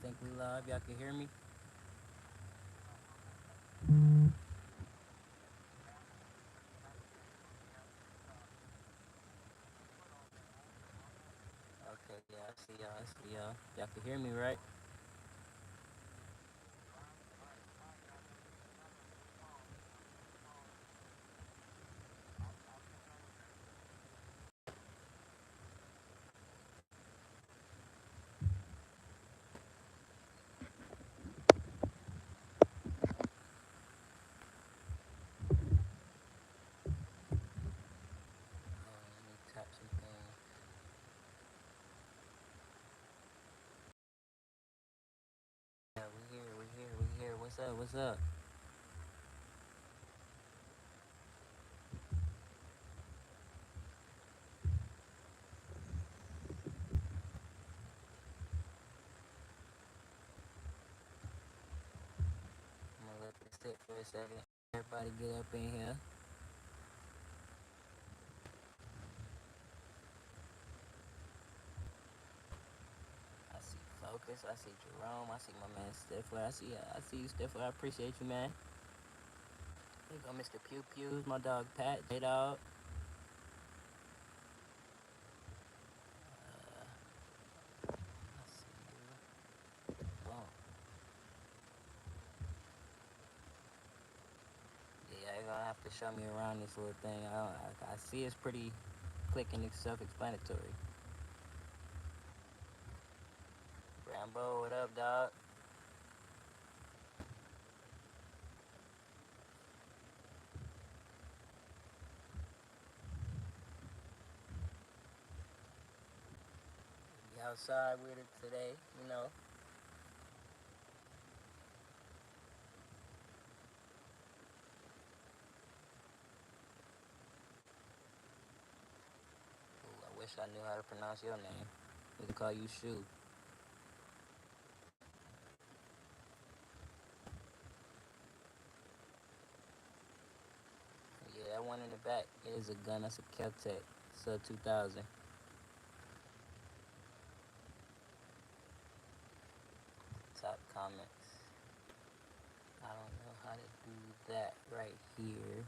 think we live. Y'all can hear me? Okay, yeah, I see y'all. I see y'all. Y'all can hear me, right? Let me tap some things. Yeah, we here. We here. We here. What's up? What's up? I'm gonna let this sit for a second. Everybody get up in here. I see Focus. I see Jerome. I see my man Stifler. I see you, Stifler. I appreciate you, man. There you go, Mr. Pew Pews. My dog Pat. J Dog. I see you. Boom. Yeah, you're gonna have to show me around this little thing. I see it's pretty quick and self-explanatory. Rambo, what up, dog? Be outside with it today, you know. Ooh, I wish I knew how to pronounce your name. We could call you Shu. Yeah, that one in the back is a gun. That's a Keltec Sub 2000. Top comments. I don't know how to do that right here.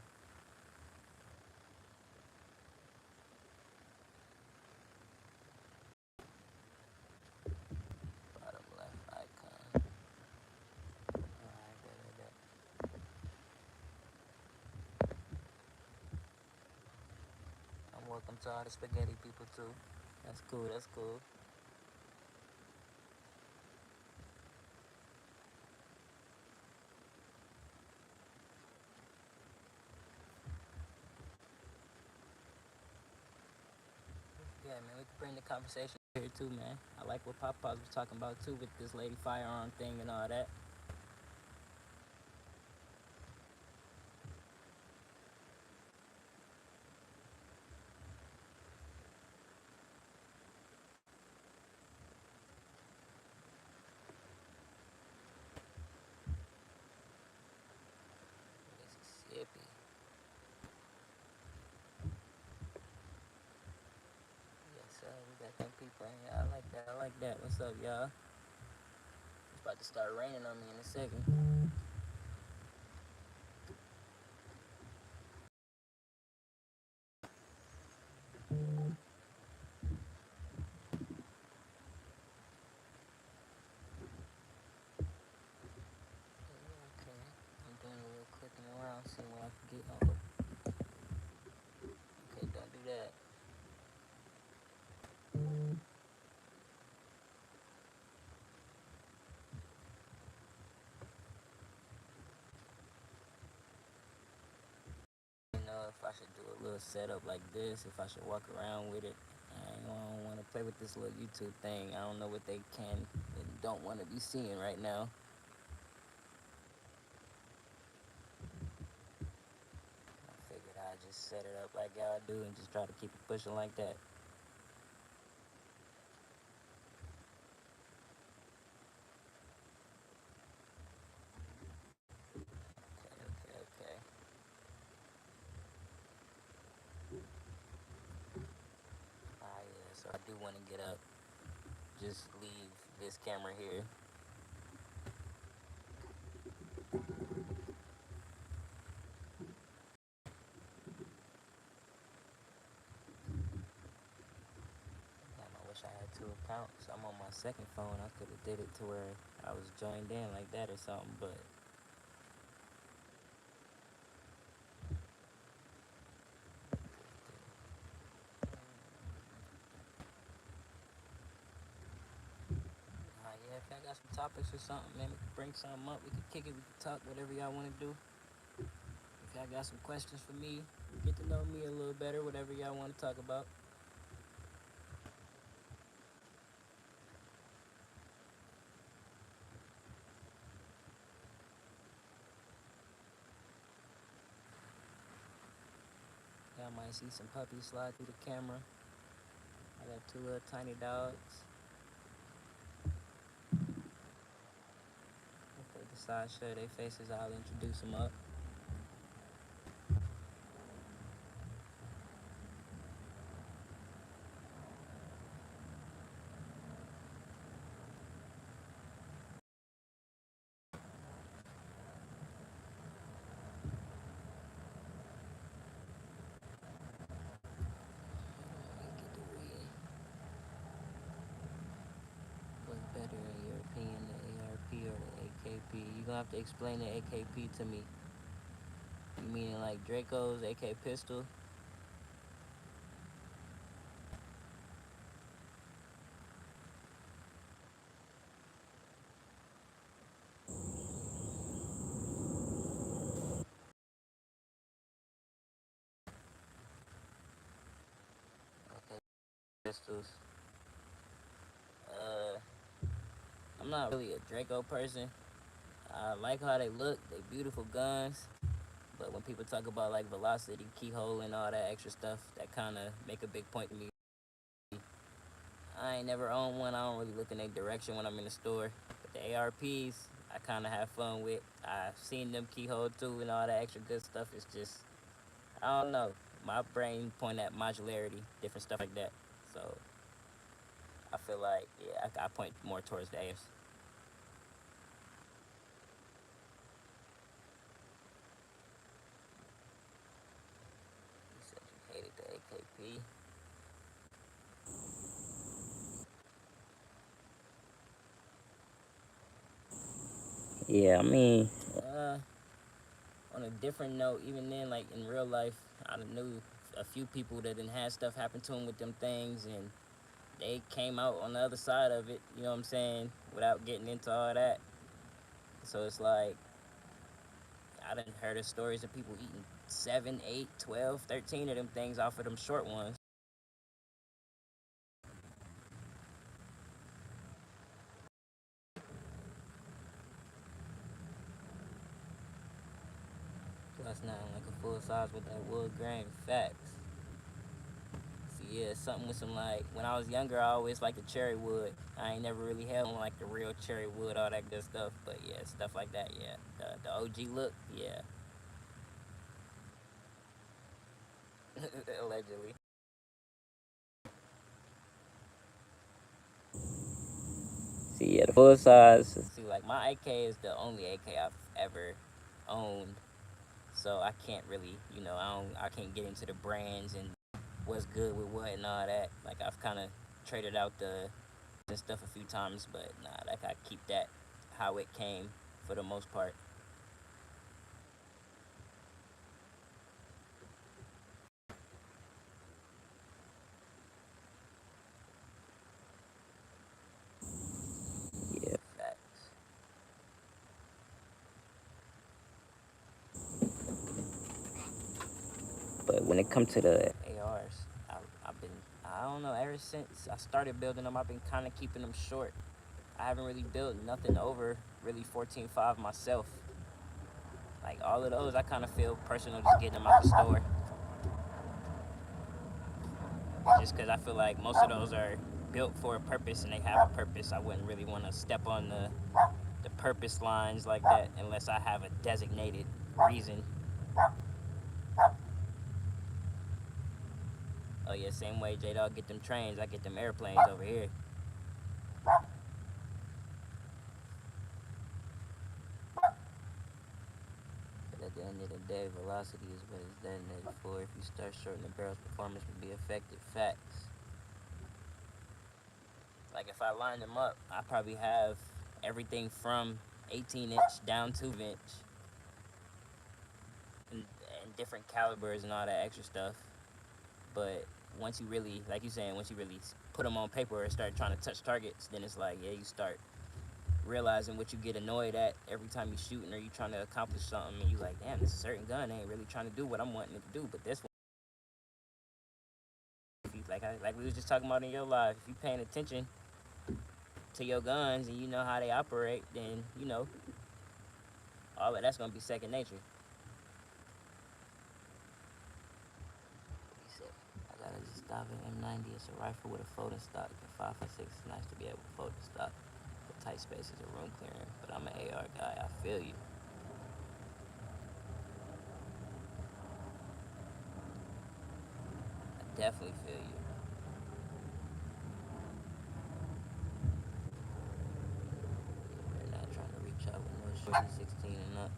Bottom left icon. Alright, that. I'm welcome to all the spaghetti people too. That's cool. That's cool. Yeah, man, we can bring the conversation here too, man. I like what Pop Pops was talking about too with this lady firearm thing and all that. Mississippi. Yes, sir. We got them people in here. I like that. I like that. What's up, y'all? It's about to start raining on me in a second. Okay. I'm doing a little clicking around, seeing what I can get. Oh, okay. Don't do that. You know, if I should do a little setup like this, if I should walk around with it. I don't want to play with this little YouTube thing. I don't know what they can and don't want to be seeing right now. I figured I'd just set it up like y'all do and just try to keep it pushing like that. Okay. Ah, yeah, so I do want to get up. Just leave this camera here two accounts. I'm on my second phone. I could have did it to where I was joined in like that or something, but yeah, if y'all got some topics or something, man, we can bring something up. We can kick it. We can talk whatever y'all want to do. If y'all got some questions for me, get to know me a little better. Whatever y'all want to talk about. Y'all might see some puppies slide through the camera. I got two little tiny dogs. If they decide to show their faces, I'll introduce them up. What's better in your opinion, the ARP or the AKP? You're gonna have to explain the AKP to me. You meaning like Draco's AK pistol? Okay, pistols. Uh, I'm not really a Draco person. I like how they look. They beautiful guns. But when people talk about like velocity, keyhole, and all that extra stuff, that kind of make a big point to me. I ain't never owned one. I don't really look in their direction when I'm in the store. But the ARPs, I kind of have fun with. I've seen them keyhole too and all that extra good stuff. It's just, I don't know. My brain point at modularity, different stuff like that. So I feel like, yeah, I point more towards the AS. You said you hated the AKP. Yeah, I mean, on a different note, even then, like in real life, I knew a few people that didn't have stuff happen to them with them things, and they came out on the other side of it. You know what I'm saying? Without getting into all that. So it's like I done heard of stories of people eating 7, 8, 12, 13 of them things off of them short ones. Plus now like a full size with that wood grain. Facts. See, yeah, something with some like when I was younger, I always liked the cherry wood. I ain't never really had one like the real cherry wood, all that good stuff. But yeah, stuff like that. Yeah, the OG look. Yeah, allegedly. See, yeah, the full size. See, like my AK is the only AK I've ever owned, so I can't really, I can't get into the brands and what's good with what and all that. Like I've kind of traded out the and stuff a few times, but nah, like I keep that how it came for the most part. Yeah, facts. But when it comes to the ARs, I've been, I don't know, ever since I started building them, I've been kind of keeping them short. I haven't really built nothing over really 14.5 myself. Like all of those, I kind of feel personal just getting them out the store. Just because I feel like most of those are built for a purpose and they have a purpose. I wouldn't really want to step on the purpose lines like that unless I have a designated reason. Oh yeah, same way J Dog get them trains, I get them airplanes over here. But at the end of the day, velocity is what it's detonated for. If you start shorting the barrel's performance will be affected. Facts. Like if I line them up, I probably have everything from 18-inch down to inch, and different calibers and all that extra stuff. But once you really, like you saying, once you really put them on paper and start trying to touch targets, then it's like, yeah, you start realizing what you get annoyed at every time you shooting or you trying to accomplish something, and you like, damn, this certain gun ain't really trying to do what I'm wanting it to do. But this one, if you, like we was just talking about in your life, if you paying attention to your guns and you know how they operate, then you know all of that's gonna be second nature. He said, I gotta just stop at M90. It's a rifle with a folding stock. The 5.56 is nice to be able to fold the stock for tight spaces or room clearing. But I'm an AR guy. I feel you. I definitely feel you. We're not trying to reach out with no shorty 16 and up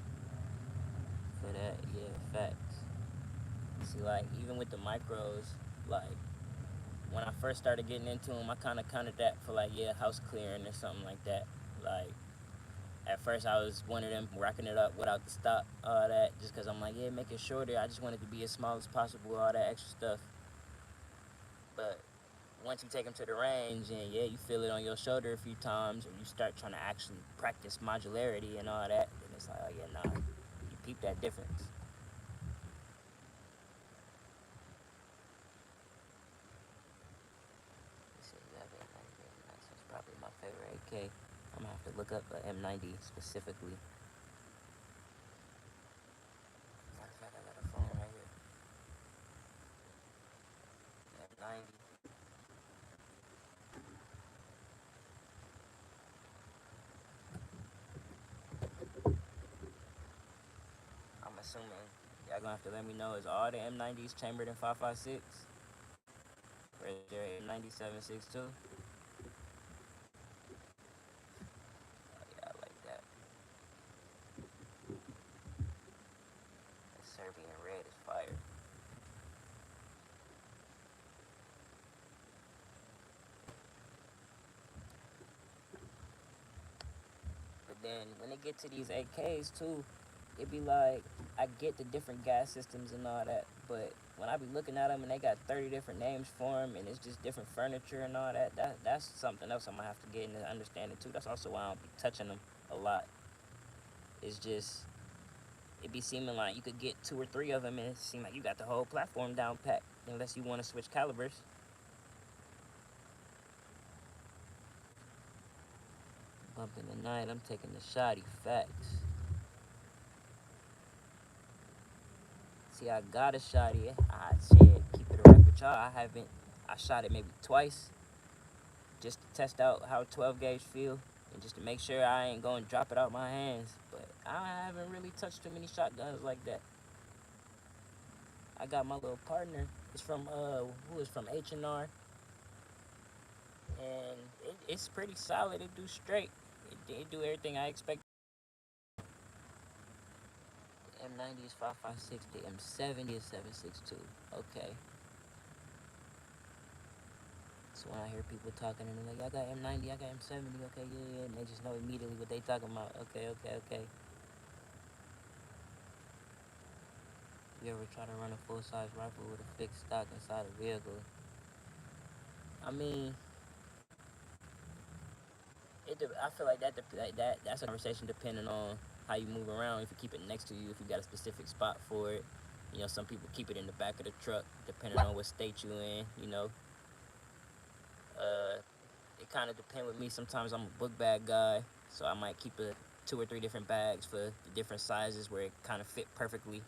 for that. Yeah, facts. See, like even with the micros, like when I first started getting into them, I kind of counted that for like, yeah, house clearing or something like that. Like at first I was one of them racking it up without the stock, all that, just because I'm like, yeah, make it shorter. I just want it to be as small as possible, all that extra stuff. But once you take them to the range and yeah, you feel it on your shoulder a few times, or you start trying to actually practice modularity and all that, then it's like, oh yeah, nah, you peep that difference. This is that's probably my favorite AK. I'm gonna have to look up the M90 specifically. Matter of fact, I got a phone right here. M90. I'm assuming y'all gonna have to let me know, is all the M90s chambered in 5.56? Or is there M90 7.62? Oh yeah, I like that. The Serbian red is fire. But then when they get to these AKs too, it be like, I get the different gas systems and all that, but when I be looking at them and they got 30 different names for them and it's just different furniture and all that, that's something else I'm gonna have to get into understanding too. That's also why I don't be touching them a lot. It's just, it be seeming like you could get two or three of them and it seem like you got the whole platform down pat, unless you want to switch calibers. Bumping the night, I'm taking the shotty, facts. See, I got a shotty. I said, keep it a rep with y'all. I shot it maybe twice just to test out how 12 gauge feel and just to make sure I ain't going to drop it out my hands. But I haven't really touched too many shotguns like that. I got my little partner. It's from, who is from H&R, and it's pretty solid. It do straight. It do everything I expect. The M90 is 5.56. The M70 is 7.62. Okay. So when I hear people talking and they're like, I got M90, I got M70, okay, yeah, yeah, and they just know immediately what they talking about. Okay, okay, okay. You ever try to run a full-size rifle with a fixed stock inside a vehicle? I mean, I feel like that's a conversation depending on how you move around. If you keep it next to you, if you got a specific spot for it. You know, some people keep it in the back of the truck, depending on what state you in. You know, uh, it kind of depends with me. Sometimes I'm a book bag guy, so I might keep two or three different bags for the different sizes where it kind of fit perfectly.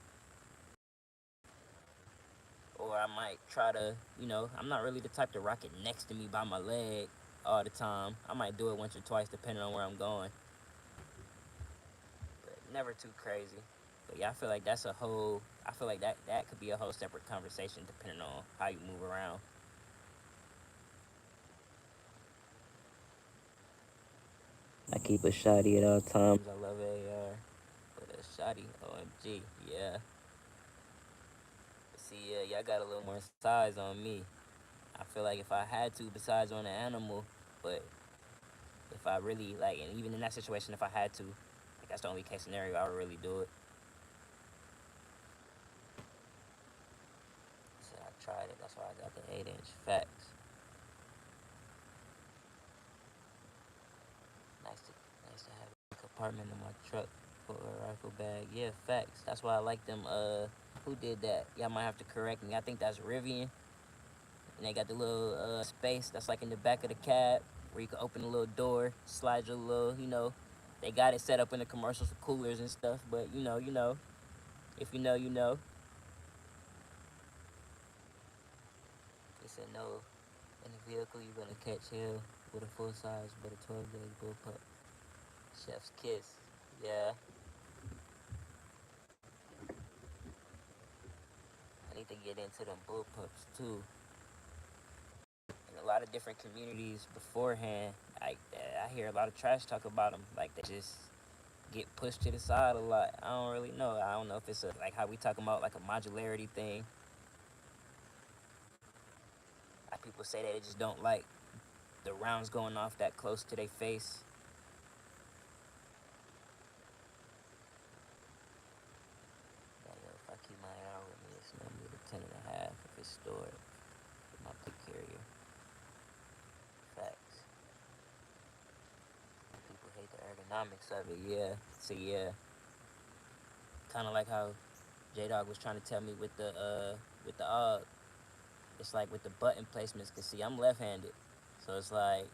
Or I might try to, you know, I'm not really the type to rock it next to me by my leg all the time. I might do it once or twice depending on where I'm going, but never too crazy. But yeah, I feel like that's a whole. I feel like that could be a whole separate conversation depending on how you move around. I keep a shotty at all times. I love AR, but a shotty, OMG, yeah. See, y'all got a little more size on me. I feel like if I had to, besides on an animal, But if I really like, and even in that situation, if I had to, like that's the only case scenario I would really do it. So I tried it. That's why I got the 8-inch. Facts. Nice to nice to have a compartment in my truck for a rifle bag. Yeah, facts. That's why I like them. Who did that? Y'all might have to correct me. I think that's Rivian. And they got the little space that's like in the back of the cab where you can open a little door, slide your little, they got it set up in the commercials for coolers and stuff. But if you know, you know. They said no. In the vehicle, you're gonna catch hell with a full size but a 12 gauge bullpup. Chef's kiss. Yeah. I need to get into them bullpups too. In a lot of different communities beforehand, I hear a lot of trash talk about them. Like they just get pushed to the side a lot. I don't really know. I don't know if it's like how we talking about like a modularity thing. Like people say that they just don't like the rounds going off that close to their face. Like, if I keep my AR with me, it's normally a 10.5 if it's stored in my pick carrier. Facts. People hate the ergonomics of it. Yeah. So yeah, kind of like how J Dog was trying to tell me with the it's like with the button placements. Cause see, I'm left-handed, so it's like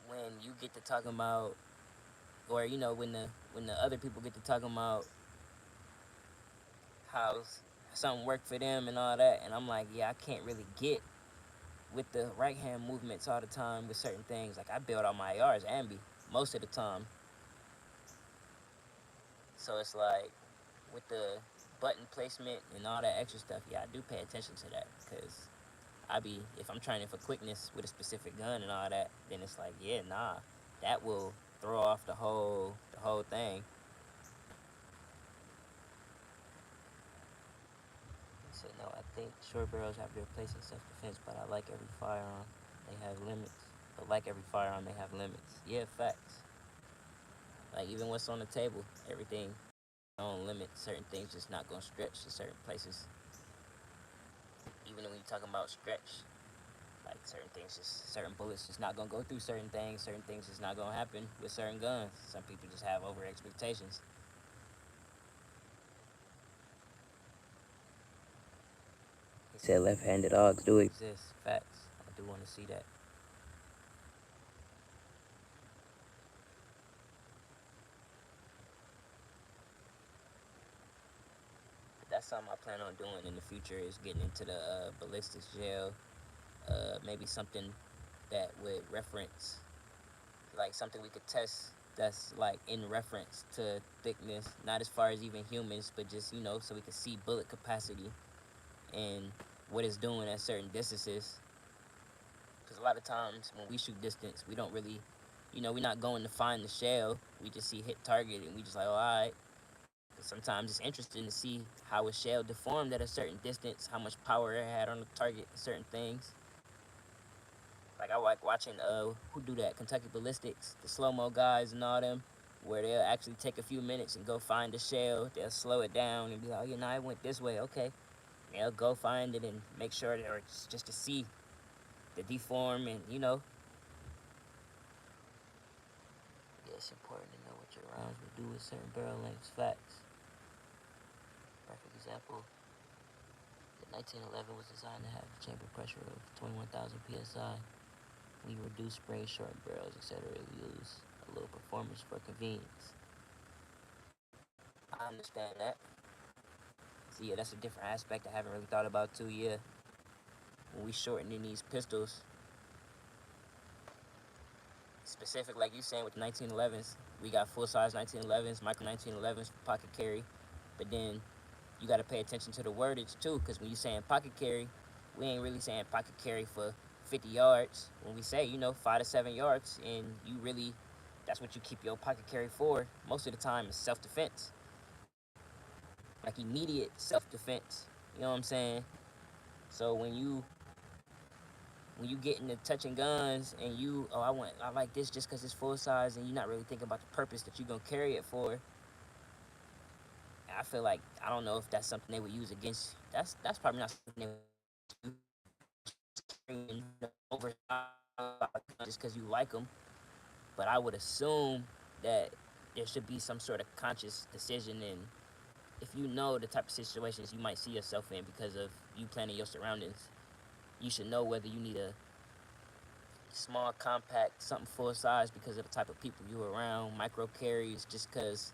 when you get to talking about, or when the other people get to talking about how something worked for them and all that, and I'm like, yeah, I can't really get with the right hand movements all the time with certain things. Like I build all my ARs ambi most of the time, so it's like with the button placement and all that extra stuff. Yeah, I do pay attention to that because if I'm training for quickness with a specific gun and all that, then it's like, yeah, nah, that will throw off the whole thing. So no, I think short barrels have their place in self-defense, but I like every firearm. They have limits. But like every firearm, they have limits. Yeah, facts. Like even what's on the table, everything on limit. Certain things just not gonna stretch to certain places. Even when you're talking about stretch, like certain bullets just not gonna go through certain things. Certain things just not gonna happen with certain guns. Some people just have over expectations. He said left-handed dogs do exist. Facts. I do want to see that. But that's something I plan on doing in the future is getting into the ballistics gel. Maybe something that would reference, like something we could test that's like in reference to thickness, not as far as even humans, but just so we could see bullet capacity and what it's doing at certain distances. Because a lot of times when we shoot distance, we don't really, we're not going to find the shell. We just see hit target and we just like, oh, all right. Because sometimes it's interesting to see how a shell deformed at a certain distance, how much power it had on the target, certain things. Like I like watching who do that, Kentucky Ballistics, the slow mo guys and all them, where they'll actually take a few minutes and go find the shell. They'll slow it down and be like, oh, I went this way, okay. They'll go find it and make sure that, or just to see the deform and Yeah, it's important to know what your rounds will do with certain barrel lengths. Facts. Perfect example. The 1911 was designed to have a chamber pressure of 21,000 psi. When you reduce spray, shorten barrels, etc., you lose a little performance for convenience. I understand that. So yeah, that's a different aspect I haven't really thought about too. Yeah, when we shortening these pistols, specific like you saying with the 1911s, we got full size 1911s, micro 1911s for pocket carry, but then you got to pay attention to the wordage too, because when you saying pocket carry, we ain't really saying pocket carry for 50 yards. When we say 5 to 7 yards, and you really that's what you keep your pocket carry for. Most of the time, is self-defense, like immediate self-defense. You know what I'm saying? So when you when you get into touching guns and I like this just because it's full size and you're not really thinking about the purpose that you're gonna carry it for. I feel like I don't know if that's something they would use against. That's probably not something they would use over just because you like them. But I would assume that there should be some sort of conscious decision in if you know the type of situations you might see yourself in because of you planning your surroundings. You should know whether you need a small, compact, something full size because of the type of people you're around, micro carries, just because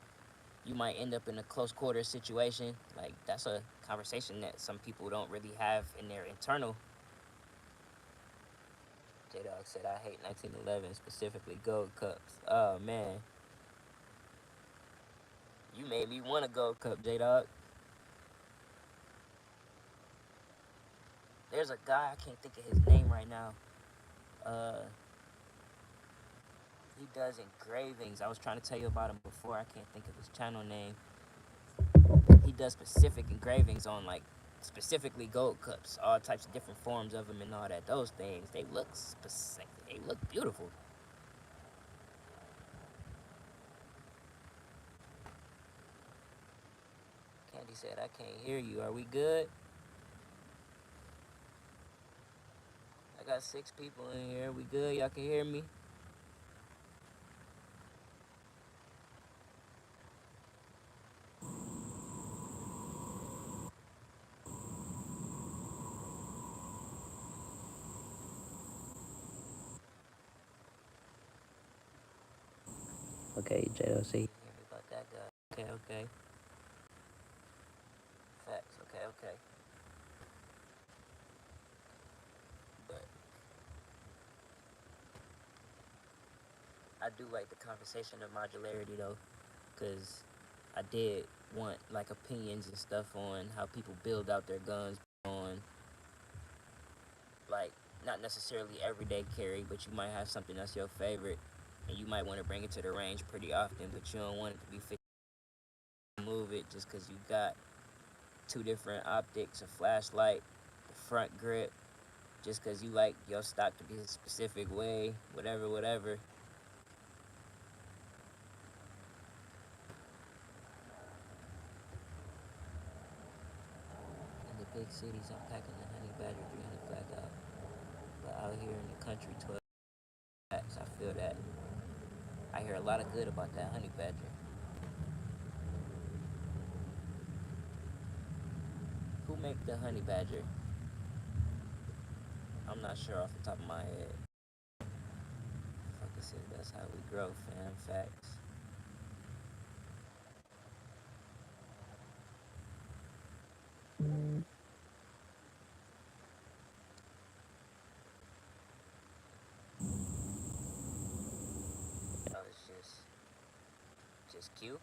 you might end up in a close quarter situation. Like, that's a conversation that some people don't really have in their internal. J Dog said, I hate 1911, specifically Gold Cups. Oh, man. You made me want a Gold Cup, J Dog. There's a guy, I can't think of his name right now. Uh, he does engravings. I was trying to tell you about him before. I can't think of his channel name. He does specific engravings on like specifically gold cups, all types of different forms of them and all that. Those things, they look specific. They look beautiful. Candy said, I can't hear you. Are we good? I got 6 people in here. We good? Y'all can hear me? Okay, J.O.C. Hear me about that guy. Okay, okay. Facts. Okay, okay. But I do like the conversation of modularity though, because I did want like opinions and stuff on how people build out their guns on like not necessarily everyday carry, but you might have something that's your favorite, and you might want to bring it to the range pretty often, but you don't want it to be fit to move it just because you got 2 different optics, a flashlight, the front grip, just because you like your stock to be a specific way, whatever, whatever. In the big cities, I'm packing the Honey Badger 300 black out, but out here in the country, 12 packs. I feel that. I hear a lot of good about that Honey Badger. Who make the Honey Badger? I'm not sure off the top of my head. Like I said, that's how we grow, fam. Facts. Oh, it's just Q.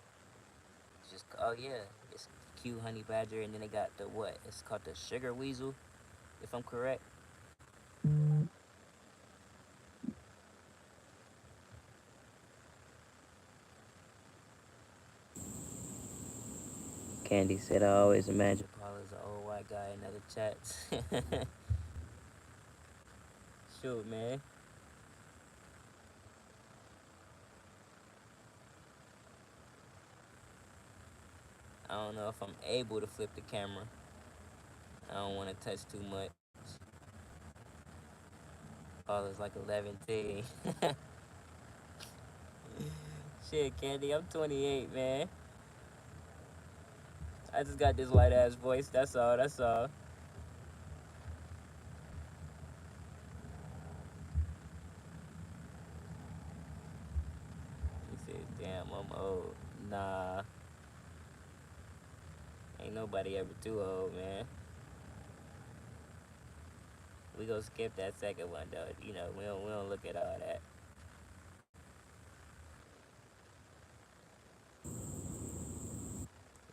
It's just oh yeah, it's Q Honey Badger, and then they got the what? It's called the Sugar Weasel, if I'm correct. Candy said, I always imagine Paul is an old white guy in other chats. Shoot, man. I don't know if I'm able to flip the camera. I don't want to touch too much. Paul is like 11, 10. Shit, Candy, I'm 28, man. I just got this white ass voice. That's all. That's all. He said, damn, I'm old. Nah, ain't nobody ever too old, man. We gonna skip that second one though. You know, we don't look at all that. He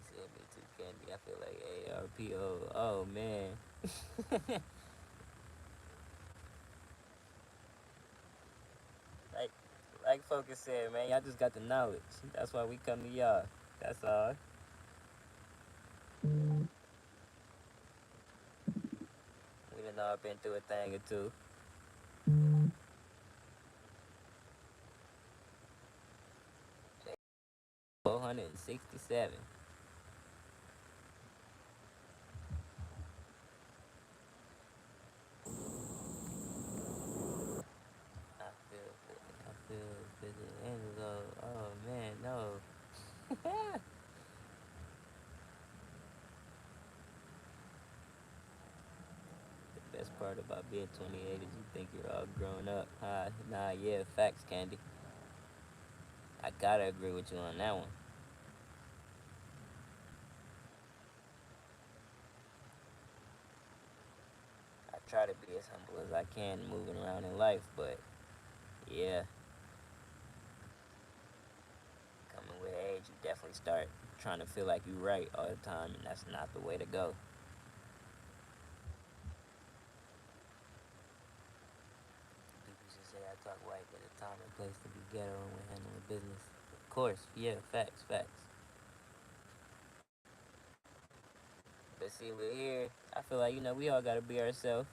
said me too, Candy. I feel like ARPO. Oh man. like like Focus said, man, y'all just got the knowledge. That's why we come to y'all. That's all. We done all been through a thing or two. 67. I feel visit Angelo. Oh man, no. The best part about being 28 is you think you're all grown up. Nah, yeah, facts, Candy. I gotta agree with you on that one. I try to be as humble as I can moving around in life, but yeah, coming with age, you definitely start trying to feel like you're right all the time, and that's not the way to go. People used to say I talk white, but a time and place to be ghetto and when handling business. Of course, yeah, facts, facts. But see, we're here. I feel like, we all gotta be ourselves.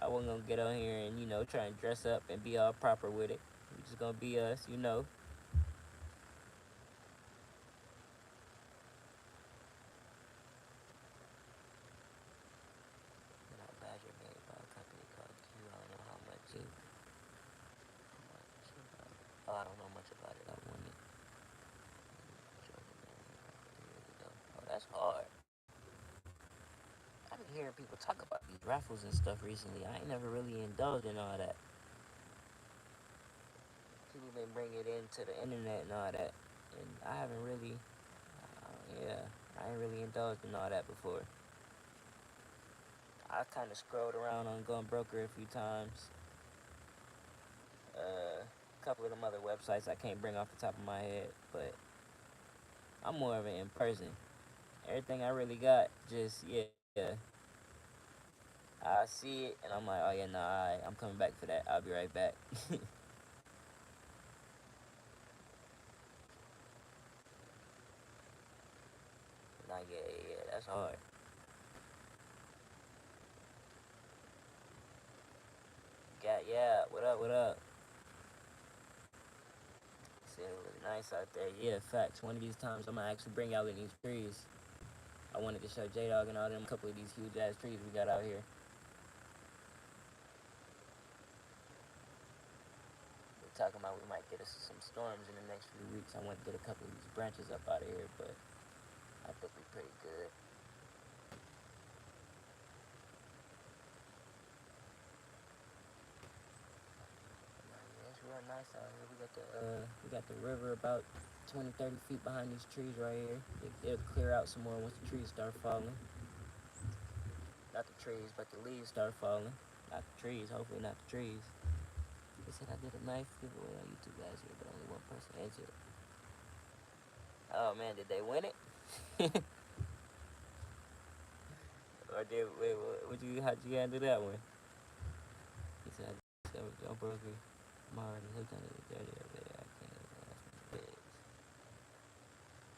I wasn't gonna get on here and, try and dress up and be all proper with it. We just gonna be us. And our badge are made by a company called Q. I don't know how much it. Oh, I don't know much about it. I won it. Oh, that's hard. I've been hearing people talk about these raffles and stuff recently. I ain't never really indulged in all that. People been bringing it into the internet and all that, and I haven't really. Yeah, I ain't really indulged in all that before. I kind of scrolled around on Gun Broker a few times. A couple of them other websites I can't bring off the top of my head, but I'm more of an in person. Everything I really got, just yeah. I see it and I'm like, oh yeah, nah, I'm coming back for that. I'll be right back. Nah, yeah, that's hard. Yeah, what up, what up? Said it was nice out there. Yeah, facts. One of these times I'm gonna actually bring out in these trees. I wanted to show J Dog and all them a couple of these huge ass trees we got out here. We're talking about we might get us some storms in the next few weeks. I want to get a couple of these branches up out of here, but I think we're pretty good. Yeah, it's real nice out here. We got the river about 20, 30 feet behind these trees right here. It'll clear out some more once the trees start falling. Not the trees, but the leaves start falling. Not the trees, hopefully not the trees. They said I did a knife giveaway on YouTube last year, but only one person entered. Oh man, did they win it? Or did wait? How'd you handle that one? He said I discovered Joe Broker. I'm already hooked on the dirty every day. I can't even ask.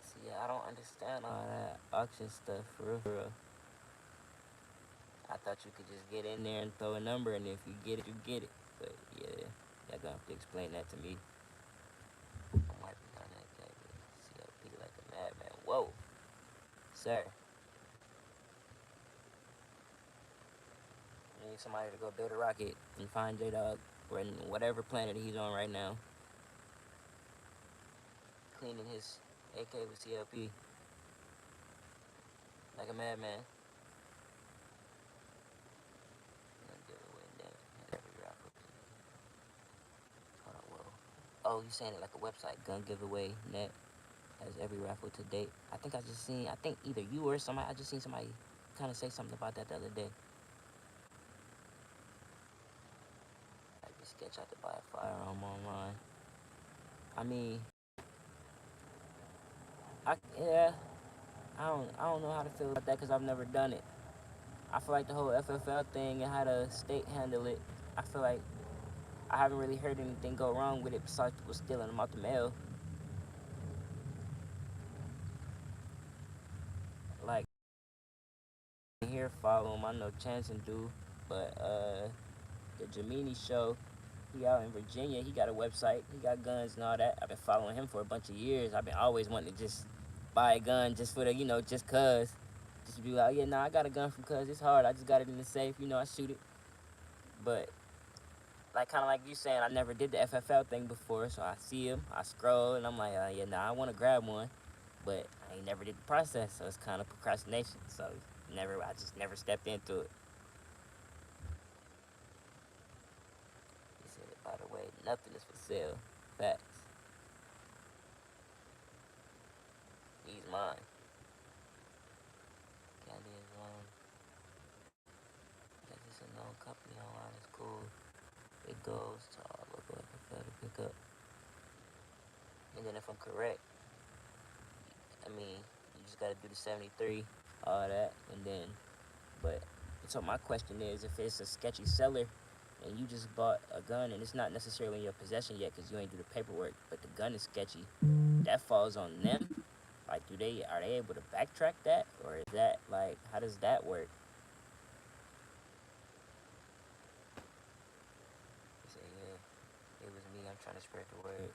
See, yeah, I don't understand all that auction stuff for real. For real. I thought you could just get in there and throw a number, and if you get it, you get it. But yeah, y'all gonna have to explain that to me. I'm wiping down that cabin. CLP like a madman. Whoa, sir. You need somebody to go build a rocket and find J Dog or in whatever planet he's on right now, cleaning his AK with CLP like a madman. Hold on, whoa. Oh, you saying it like a website? Gun giveaway net has every raffle to date. I think I just seen. I think either you or somebody. I just seen somebody kind of say something about that the other day. I just sketch out to buy a firearm online. I mean, yeah. I don't know how to feel about that because I've never done it. I feel like the whole FFL thing and how the state handle it. I feel like I haven't really heard anything go wrong with it besides people stealing them out the mail. Like here, follow him. I know Chance and do, but the Jamini show. He out in Virginia. He got a website. He got guns and all that. I've been following him for a bunch of years. I've been always wanting to just buy a gun just for the, just cause. Just be like, yeah, nah, I got a gun from cuz it's hard. I just got it in the safe, I shoot it. But like kind of like you saying, I never did the FFL thing before, so I see him, I scroll, and I'm like, yeah, nah, I want to grab one, but I ain't never did the process, so it's kind of procrastination. So I just never stepped into it. He said, by the way, nothing is for sale. Facts. He's mine. Candy is that's just a known company online. It's cool. It goes to our local FFL to pick up. And then if I'm correct, I mean, you just gotta do the 73, all that, and then, but, so my question is, if it's a sketchy seller, and you just bought a gun, and it's not necessarily in your possession yet, because you ain't do the paperwork, but the gun is sketchy, that falls on them? Like, are they able to backtrack that, or is that, like, how does that work? He said, yeah, it was me, I'm trying to spread the word.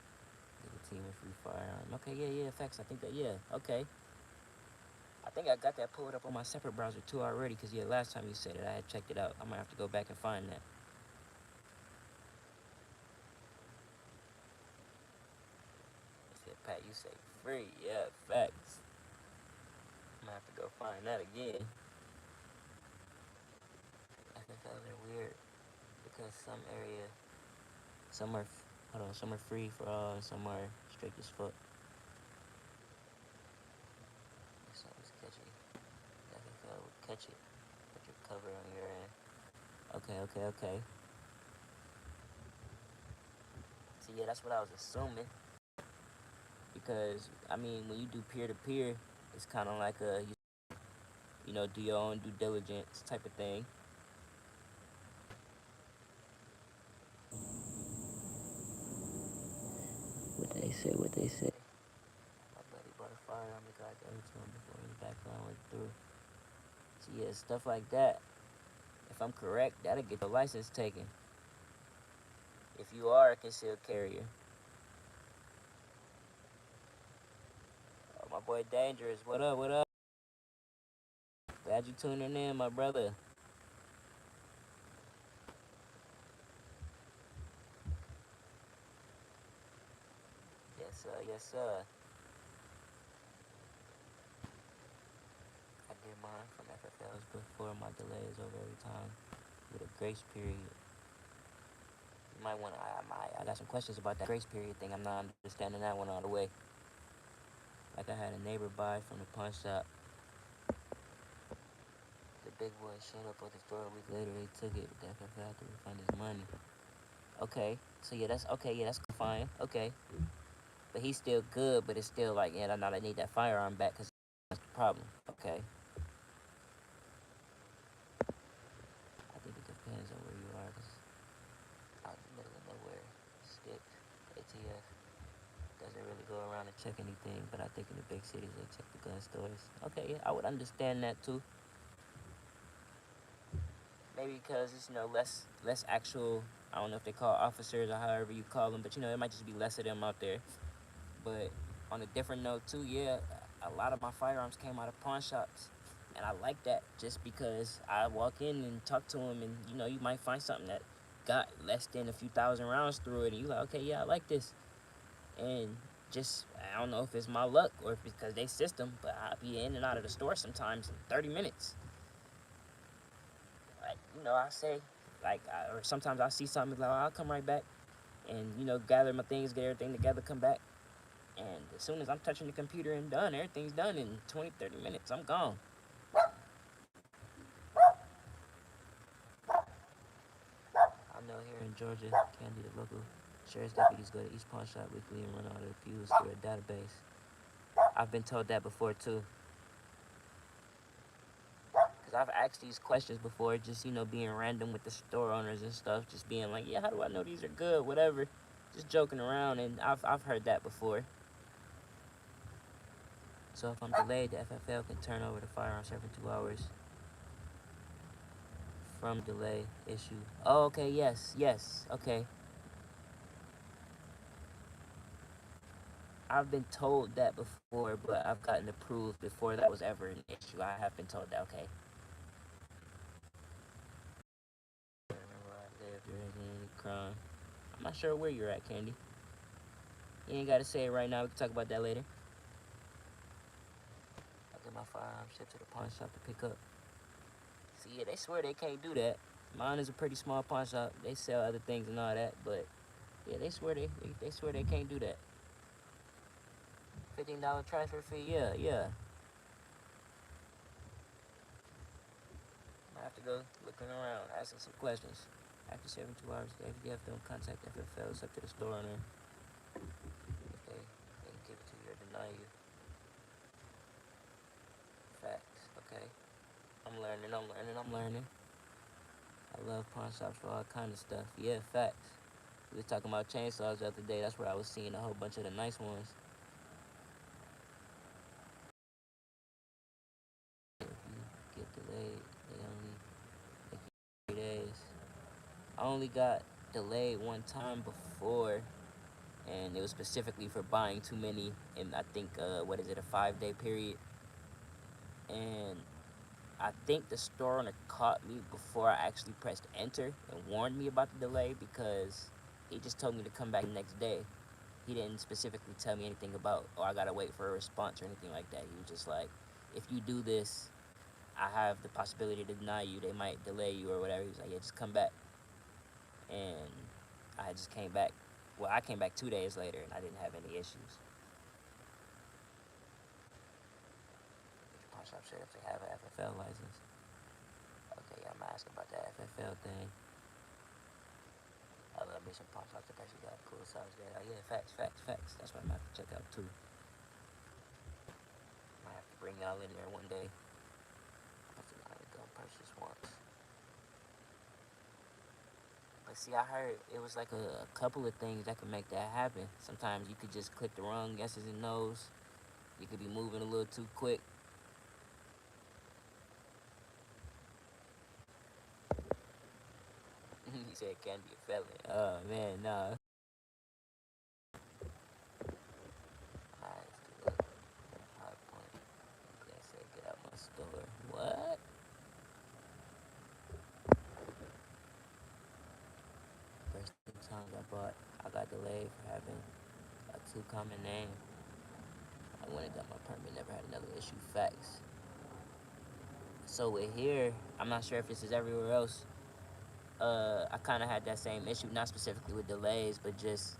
Get a team of free firearm. Okay, yeah, facts, I think that, yeah, okay. I think I got that pulled up on my separate browser too already, because yeah, last time you said it, I had checked it out. I might have to go back and find that. He said, Pat, you say free. Yeah, facts. I'm gonna have to go find that again. I think those are weird, because some are, hold on, some are free for all, and some are strict as fuck. If something's catchy, FFL would catch it. Put your cover on your end. Okay. So yeah, that's what I was assuming. Because I mean, when you do peer to peer, it's kind of like do your own due diligence type of thing. What they say. My buddy bought a firearm, the guy gave it to him before his background went through. So yeah, stuff like that. If I'm correct, that'll get your license taken. If you are a concealed carrier. Oh, my boy Dangerous, what up, what up? Glad you tuning in, my brother. Yes, sir. I did mine from FFLs before my delay is over every time with a grace period. You might want to, I got some questions about that grace period thing. I'm not understanding that one all the way. Like I had a neighbor buy from the pawn shop. The big boy showed up at the store a week later. They took it, but the FFL had to refund his money. Okay, so yeah, that's fine. Okay, but he's still good, but it's still like, yeah, I need that firearm back because that's the problem. Okay, I think it depends on where you are. Cause out in the middle of nowhere, stick, ATF doesn't really go around and check anything, but I think in the big cities they check the gun stores. Okay, yeah, I would understand that too. Maybe because it's less actual. I don't know if they call officers or however you call them, but it might just be less of them out there. But on a different note too, yeah, a lot of my firearms came out of pawn shops, and I like that just because I walk in and talk to them, and you might find something that got less than a few thousand rounds through it, and you like, okay, yeah, I like this, and just I don't know if it's my luck or if it's because they system, but I'll be in and out of the store sometimes in 30 minutes. Like I say, or sometimes I see something like, oh, I'll come right back, and gather my things, get everything together, come back. And as soon as I'm touching the computer and done, everything's done in 20, 30 minutes. I'm gone. I know here in Georgia, Candy, the local sheriff's deputies go to each pawn shop weekly and run all their fuse through a database. I've been told that before too. Because I've asked these questions before, just, being random with the store owners and stuff. Just being like, yeah, how do I know these are good? Whatever. Just joking around, and I've heard that before. So if I'm delayed, the FFL can turn over the firearms every 2 hours from delay issue. Oh, okay, yes, okay. I've been told that before, but I've gotten approved before that was ever an issue. I have been told that, okay. Where I live, there isn't any crime. I'm not sure where you're at, Candy. You ain't gotta say it right now. We can talk about that later. I'll get my firearm shipped to the pawn shop to pick up. See, yeah, they swear they can't do that. Mine is a pretty small pawn shop. They sell other things and all that, but yeah, they swear they swear they can't do that. $15 transfer fee, yeah, yeah. I have to go looking around, asking some questions. After 72 hours, the FDF don't contact FFL. It's up to the store owner if they can give it to you or deny you. Facts, okay. I'm learning. I love pawn shops for all kind of stuff. Yeah, facts. We was talking about chainsaws the other day. That's where I was seeing a whole bunch of the nice ones. If you get delayed, they only take you 3 days. I only got delayed one time before, and it was specifically for buying too many in, I think, what is it, a 5-day period. And I think the store owner caught me before I actually pressed enter and warned me about the delay, because he just told me to come back the next day. He didn't specifically tell me anything about, oh, I gotta wait for a response or anything like that. He was just like, if you do this, I have the possibility to deny you. They might delay you or whatever. He was like, yeah, just come back. And I just came back. Well, I came back 2 days later and I didn't have any issues. Which pawn shop said if they have an FFL license. Okay, yeah, I'm gonna ask about that FFL thing. I love me some pawn shops that actually got cool size there. Like, yeah, facts. That's what I'm gonna have to check out too. Might have to bring y'all in there one day. I think I had to go purchase once. But see, I heard it was like a couple of things that could make that happen. Sometimes you could just click the wrong yeses and nos. You could be moving a little too quick. He said it can be a felon. Oh man, nah. Alright, let's do that. High point. Okay, I said get out my store. What? First time I got delayed for having a too common name. I went and got my permit, never had another issue. Facts. So with here, I'm not sure if this is everywhere else. I kind of had that same issue, not specifically with delays, but just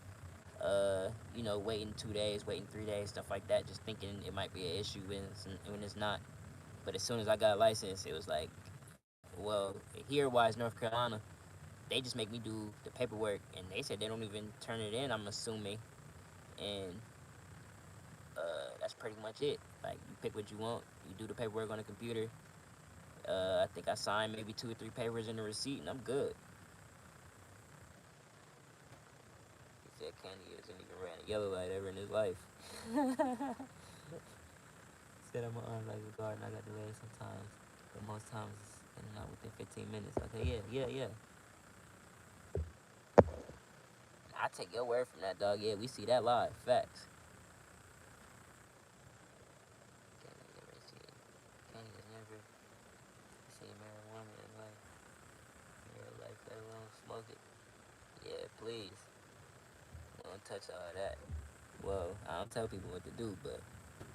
waiting 2 days, waiting 3 days, stuff like that. Just thinking it might be an issue when it's not. But as soon as I got a license, it was like, well, here, wise North Carolina, they just make me do the paperwork, and they said they don't even turn it in. I'm assuming, and that's pretty much it. Like, you pick what you want, you do the paperwork on the computer. I think I signed maybe 2 or 3 papers in the receipt, and I'm good. He said Candy hasn't even ran a yellow light ever in his life. Said I'm on like a guard and I got delayed sometimes, but most times it's in and out within 15 minutes. Okay, yeah. I take your word from that, dog. Yeah, we see that live. Facts. Candy has never seen marijuana in real life, let alone smoke it. Yeah, please. We don't touch all that. Well, I don't tell people what to do, but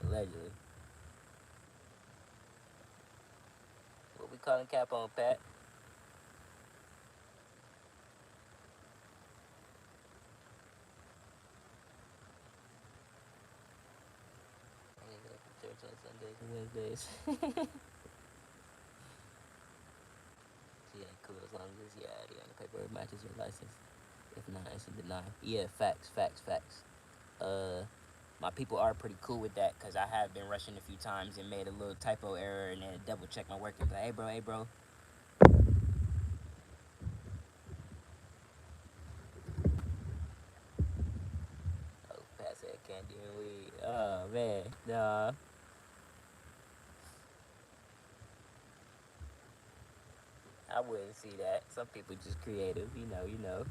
allegedly. What we calling cap on, Pat? Church on Sundays and Wednesdays. Yeah, cool, as long as it's the paperwork matches your license. If not, it's a deny. Yeah, facts. My people are pretty cool with that, because I have been rushing a few times and made a little typo error and then double check my work and be like, hey bro. Oh, pass that candy and weed. Oh man, nah. I wouldn't see that. Some people just creative, you know.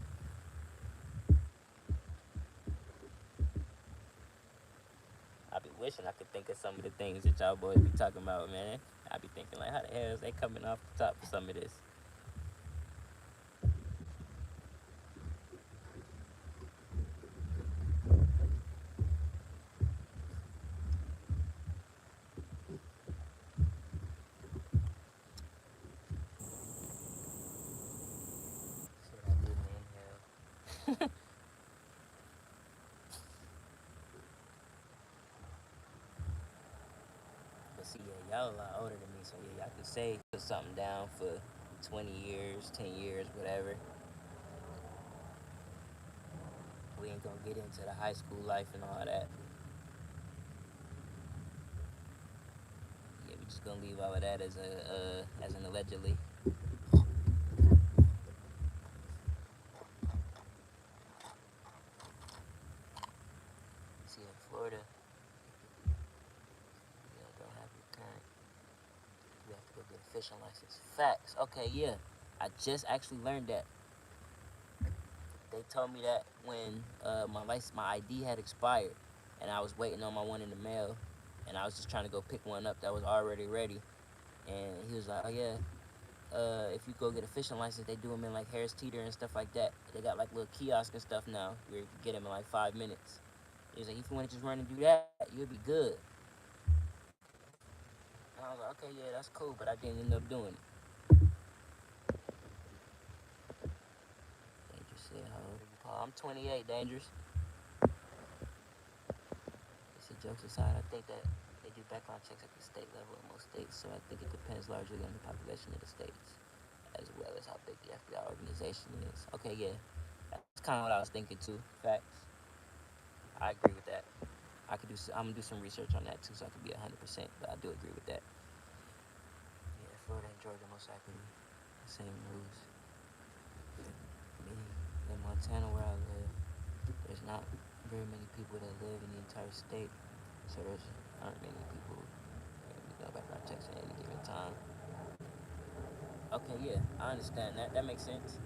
wishing I could think of some of the things that y'all boys be talking about, man. I be thinking like, how the hell is they coming off the top of some of this? Shit, I didn't inhale. But see, yeah, y'all a lot older than me, so yeah, y'all can say put something down for 20 years, 10 years, whatever. We ain't gonna get into the high school life and all that. Yeah, we just gonna leave all of that as as an allegedly. See, in Florida, you don't have your current. You have to go get a fishing license. Facts. Okay, yeah. I just actually learned that. They told me that when my ID had expired, and I was waiting on my one in the mail, and I was just trying to go pick one up that was already ready. And he was like, "Oh yeah, if you go get a fishing license, they do them in like Harris Teeter and stuff like that. They got like little kiosks and stuff now where you can get them in like 5 minutes." He was like, "If you want to just run and do that, you'll be good." And I was like, "Okay, yeah, that's cool," but I didn't end up doing it. Dangerous said, "How old are you, Paul?" I'm 28. Dangerous. He said, "Jokes aside, I think that they do background checks at the state level in most states, so I think it depends largely on the population of the states, as well as how big the FBI organization is." Okay, yeah, that's kind of what I was thinking too. Facts. I agree with that. I could do. I'm gonna do some research on that too, so I could be 100%. But I do agree with that. Yeah, Florida and Georgia most likely the same rules. Me in Montana, where I live, there's not very many people that live in the entire state, so there's aren't many people that background checks at any given time. Okay, yeah, I understand that. That makes sense.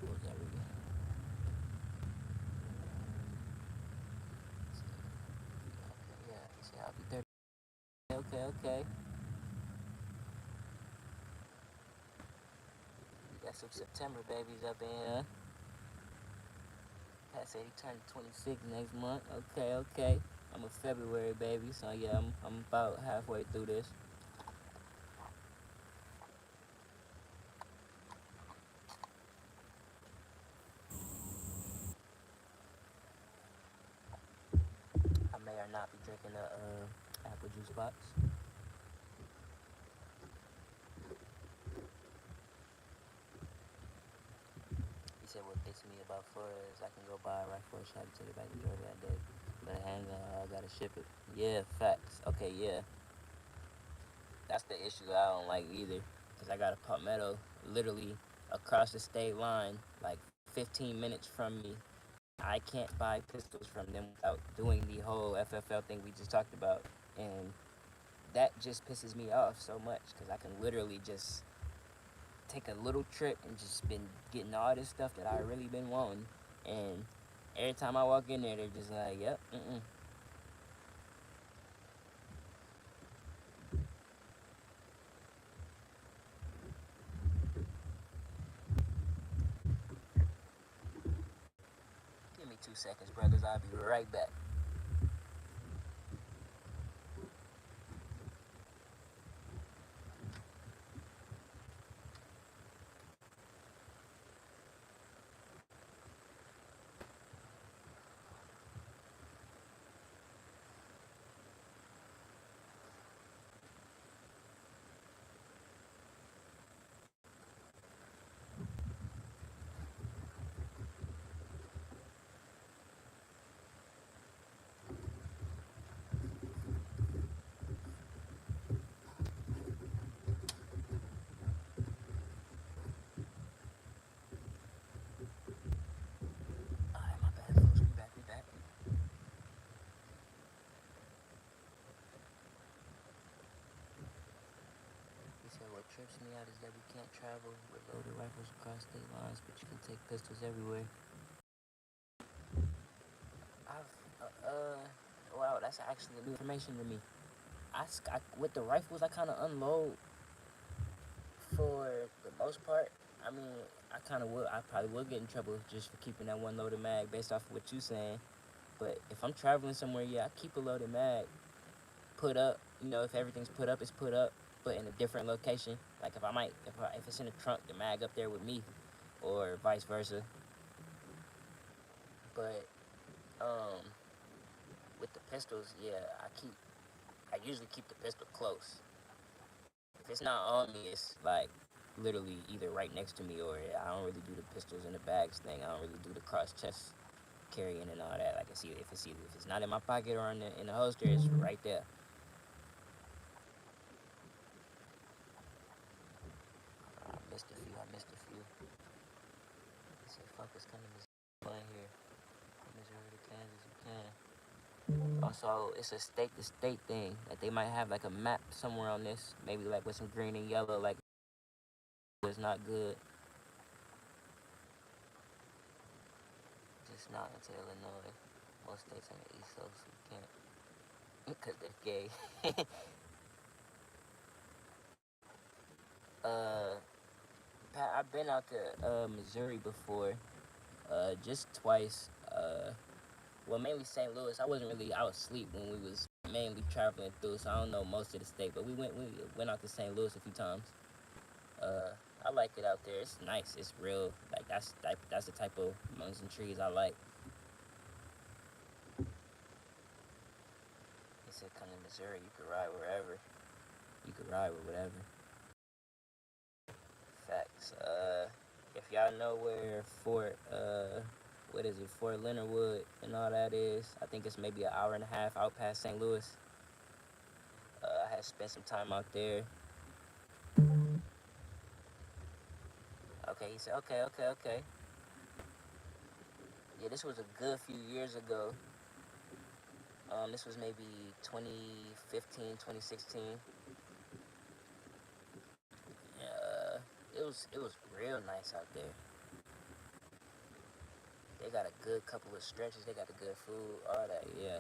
What was that reading? Okay, yeah, see, I'll be 30. Okay, okay. We got some September babies up in here. Pat said he turned 26 next month. Okay, okay. I'm a February baby, so yeah, I'm about halfway through this. I may or not be drinking a apple juice box. He said what gets me about Florida is I can go buy a rifle or shot and take it back to Georgia that day, but I ain't gonna, I gotta ship it. Yeah, facts. Okay, yeah, that's the issue I don't like either, cause I got a Palmetto literally across the state line, like 15 minutes from me. I can't buy pistols from them without doing the whole FFL thing we just talked about, and that just pisses me off so much because I can literally just take a little trip and just been getting all this stuff that I really been wanting, and every time I walk in there, they're just like, "Yep, give me 2 seconds, brothers. I'll be right back." trips me out is that we can't travel with loaded rifles across state lines, but you can take pistols everywhere. Wow, that's actually new information to me. With the rifles, I kind of unload for the most part. I mean, I probably would get in trouble just for keeping that one loaded mag based off of what you saying. But if I'm traveling somewhere, yeah, I keep a loaded mag put up. If everything's put up, it's put up, but in a different location. Like if it's in the trunk, the mag up there with me, or vice versa. But um, with the pistols, yeah, I usually keep the pistol close. If it's not on me, it's like literally either right next to me, or I don't really do the pistols in the bags thing. I don't really do the cross chest carrying and all that. Like if it's not in my pocket or in the holster, it's right there. I missed a few. I said, fuck, it's coming to Missouri here. From Missouri to Kansas, you can. Also, it's a state-to-state thing. Like they might have like a map somewhere on this, maybe like with some green and yellow, like it's not good. Just not until Illinois. Most states on the East Coast, so you can't, because they're gay. uh, I've been out to Missouri before, just twice. Well, mainly St. Louis. I was asleep when we was mainly traveling through, so I don't know most of the state. But we went out to St. Louis a few times. Uh, I like it out there. It's nice. It's real. Like that's the type of mountains and trees I like. They said come to Missouri, you could ride wherever. You could ride with whatever. Facts. If y'all know where what is it, Fort Leonard Wood and all that is, I think it's maybe an hour and a half out past St. Louis. I had spent some time out there. Okay, he said, okay. Yeah, this was a good few years ago. This was maybe 2015, 2016. It was real nice out there. They got a good couple of stretches. They got the good food, all that. Yeah,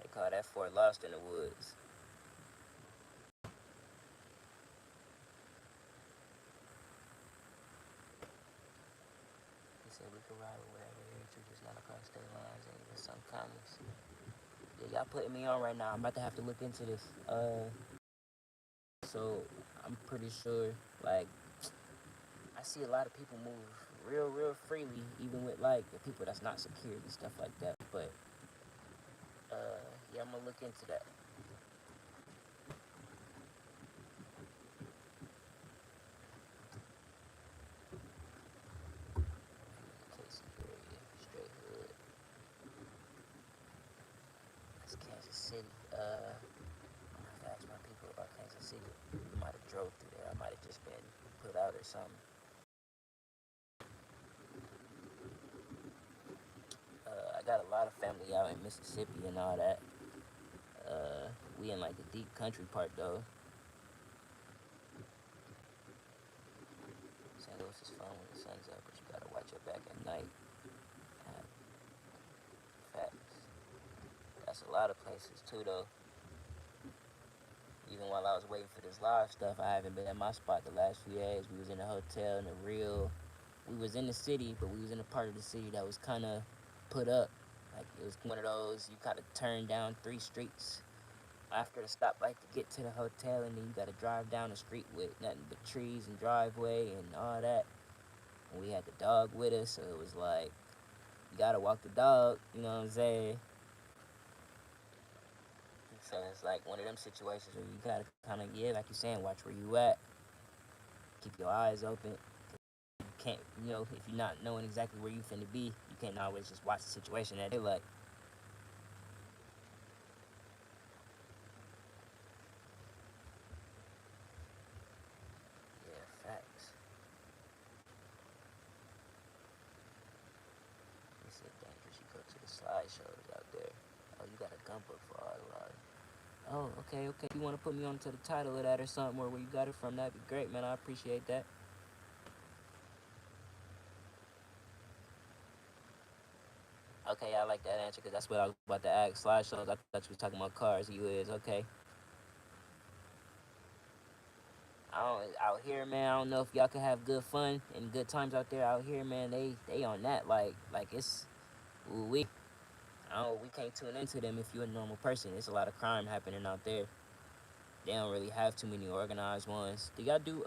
they call that Fort Lost in the Woods. He said we could ride with whatever here too, just not across state lines and even some comments. Yeah, y'all putting me on right now. I'm about to have to look into this. So I'm pretty sure, like, I see a lot of people move real freely, even with like the people that's not secured and stuff like that. But yeah, I'm gonna look into that. Casey area, straight hood. That's Kansas City. I have to ask my people about Kansas City. We might have drove through there. I might have just been put out or something. I got a lot of family out in Mississippi and all that. We in like the deep country part though. St. Louis is fun when the sun's up, but you gotta watch your back at night. Uh, Facts. That's a lot of places too though. Even while I was waiting for this live stuff, I haven't been at my spot the last few days. We was in a hotel in we was in the city, but we was in a part of the city that was kind of put up. Like it was one of those, you gotta turn down 3 streets after the stoplight to get to the hotel, and then you gotta drive down the street with nothing but trees and driveway and all that. And we had the dog with us, so it was like, you gotta walk the dog, you know what I'm saying? So it's like one of them situations where you gotta kind of, yeah, like you're saying, watch where you at, keep your eyes open. You can't, if you're not knowing exactly where you finna be, you can't always just watch the situation that they like. Yeah, facts. He said dangerous. You go to the slideshows out there. Oh, you got a gun book for all the ride. Oh, okay, okay. If you want to put me onto the title of that or something, or where you got it from, that'd be great, man. I appreciate that. Okay, yeah, I like that answer because that's what I was about to ask. Slideshows, I thought you was talking about cars. You is, okay. I don't, out here, man, I don't know if y'all can have good fun and good times out there. Out here, man, they on that like it's we. I don't, we can't tune into them if you're a normal person. There's a lot of crime happening out there. They don't really have too many organized ones. Do y'all do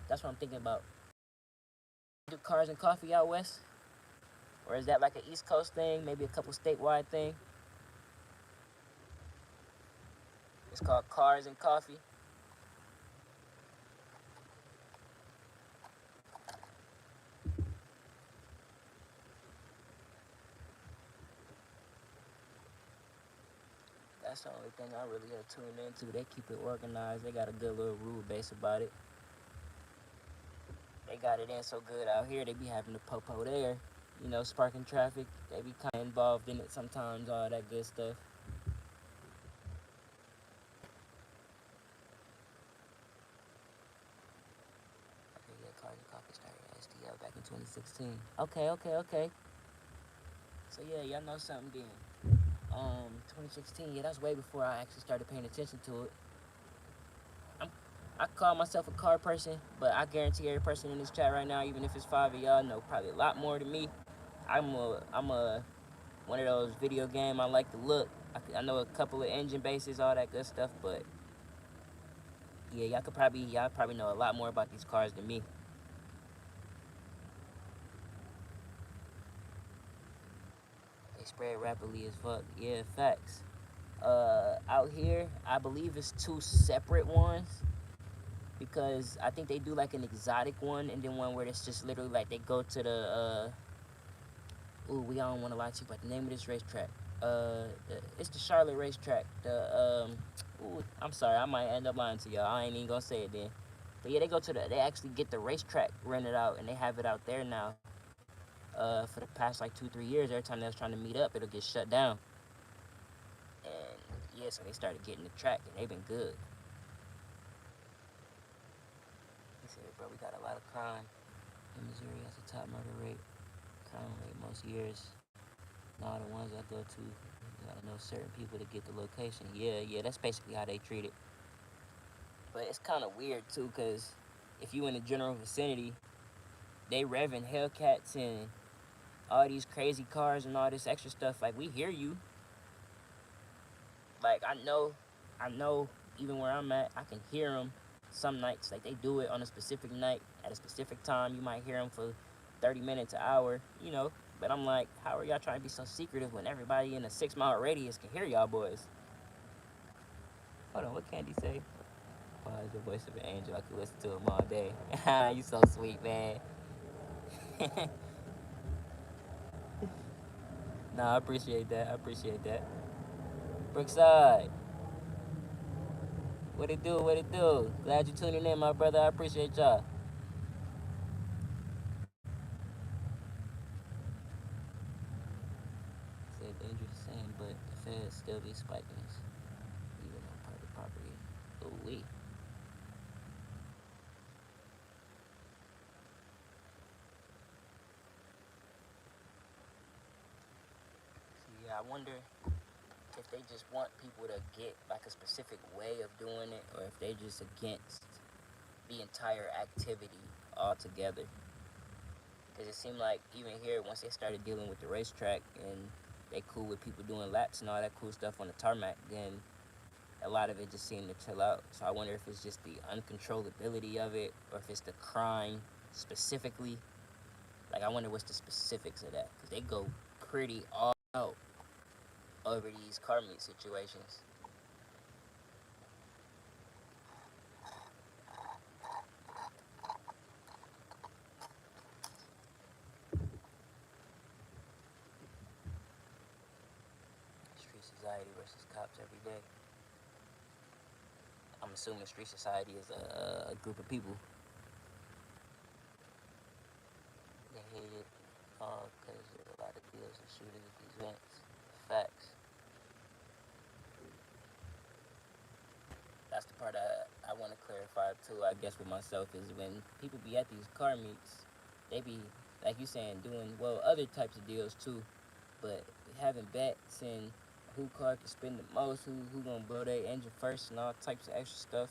That's what I'm thinking about. Do cars and coffee out west, or is that like an East Coast thing? Maybe a couple statewide thing. It's called cars and coffee. That's the only thing I really have tuned into. They keep it organized. They got a good little rule base about it. They got it in so good out here. They be having the popo there, sparking traffic. They be kind of involved in it sometimes. All that good stuff. Okay, yeah, Cars and Coffee started at STL back in 2016. Okay, okay, okay. So yeah, y'all know something then. 2016. Yeah, that's way before I actually started paying attention to it. I'm, I call myself a car person, but I guarantee every person in this chat right now, even if it's five of y'all, know probably a lot more than me. I'm a one of those video game. I like to look. I know a couple of engine bases, all that good stuff, but yeah, y'all probably know a lot more about these cars than me. They spread rapidly as fuck. Yeah, facts. Out here, I believe it's two separate ones because I think they do like an exotic one and then one where it's just literally like they go to the ooh, we don't want to lie to you about the name of this racetrack. It's the Charlotte racetrack. Ooh, I'm sorry, I might end up lying to y'all. I ain't even gonna say it then. But yeah, they actually get the racetrack rented out and they have it out there now. For the past like 2 3 years, every time they was trying to meet up, it'll get shut down. And yeah, so they started getting the track and they've been good. He said, bro, we got a lot of crime. In Missouri has the top murder rate, crime rate most years. Now the ones I go to, you gotta know certain people to get the location. Yeah, yeah, that's basically how they treat it. But it's kind of weird too, cause if you in the general vicinity, they revving Hellcats and all these crazy cars and all this extra stuff. Like we hear you. Like I know, even where I'm at, I can hear them. Some nights, like they do it on a specific night at a specific time. You might hear them for 30 minutes, an hour. But I'm like, how are y'all trying to be so secretive when everybody in a 6 mile radius can hear y'all boys? Hold on, what Candy say? Wow, it's the voice of an angel. I could listen to him all day. You so sweet, man. Nah, I appreciate that. I appreciate that. Brookside, what it do? What it do? Glad you tuning in, my brother. I appreciate y'all. Said dangerous same, but the feds still be spiking us, even on private property. Ooh wee. See, yeah, I wonder if they just want people to get like a specific way of doing it, or if they just against the entire activity altogether. Because it seemed like even here, once they started dealing with the racetrack and they cool with people doing laps and all that cool stuff on the tarmac, then a lot of it just seemed to chill out. So I wonder if it's just the uncontrollability of it, or if it's the crime specifically. Like I wonder what's the specifics of that, because they go pretty all out over these car meet situations. Street society versus cops every day. I'm assuming street society is a group of people. They hate it because there's a lot of deals and shootings at these events. Facts. vibe too, I guess, with myself is when people be at these car meets, they be, like you saying, doing, well, other types of deals too, but having bets and who car can spend the most, who gonna blow their engine first, and all types of extra stuff.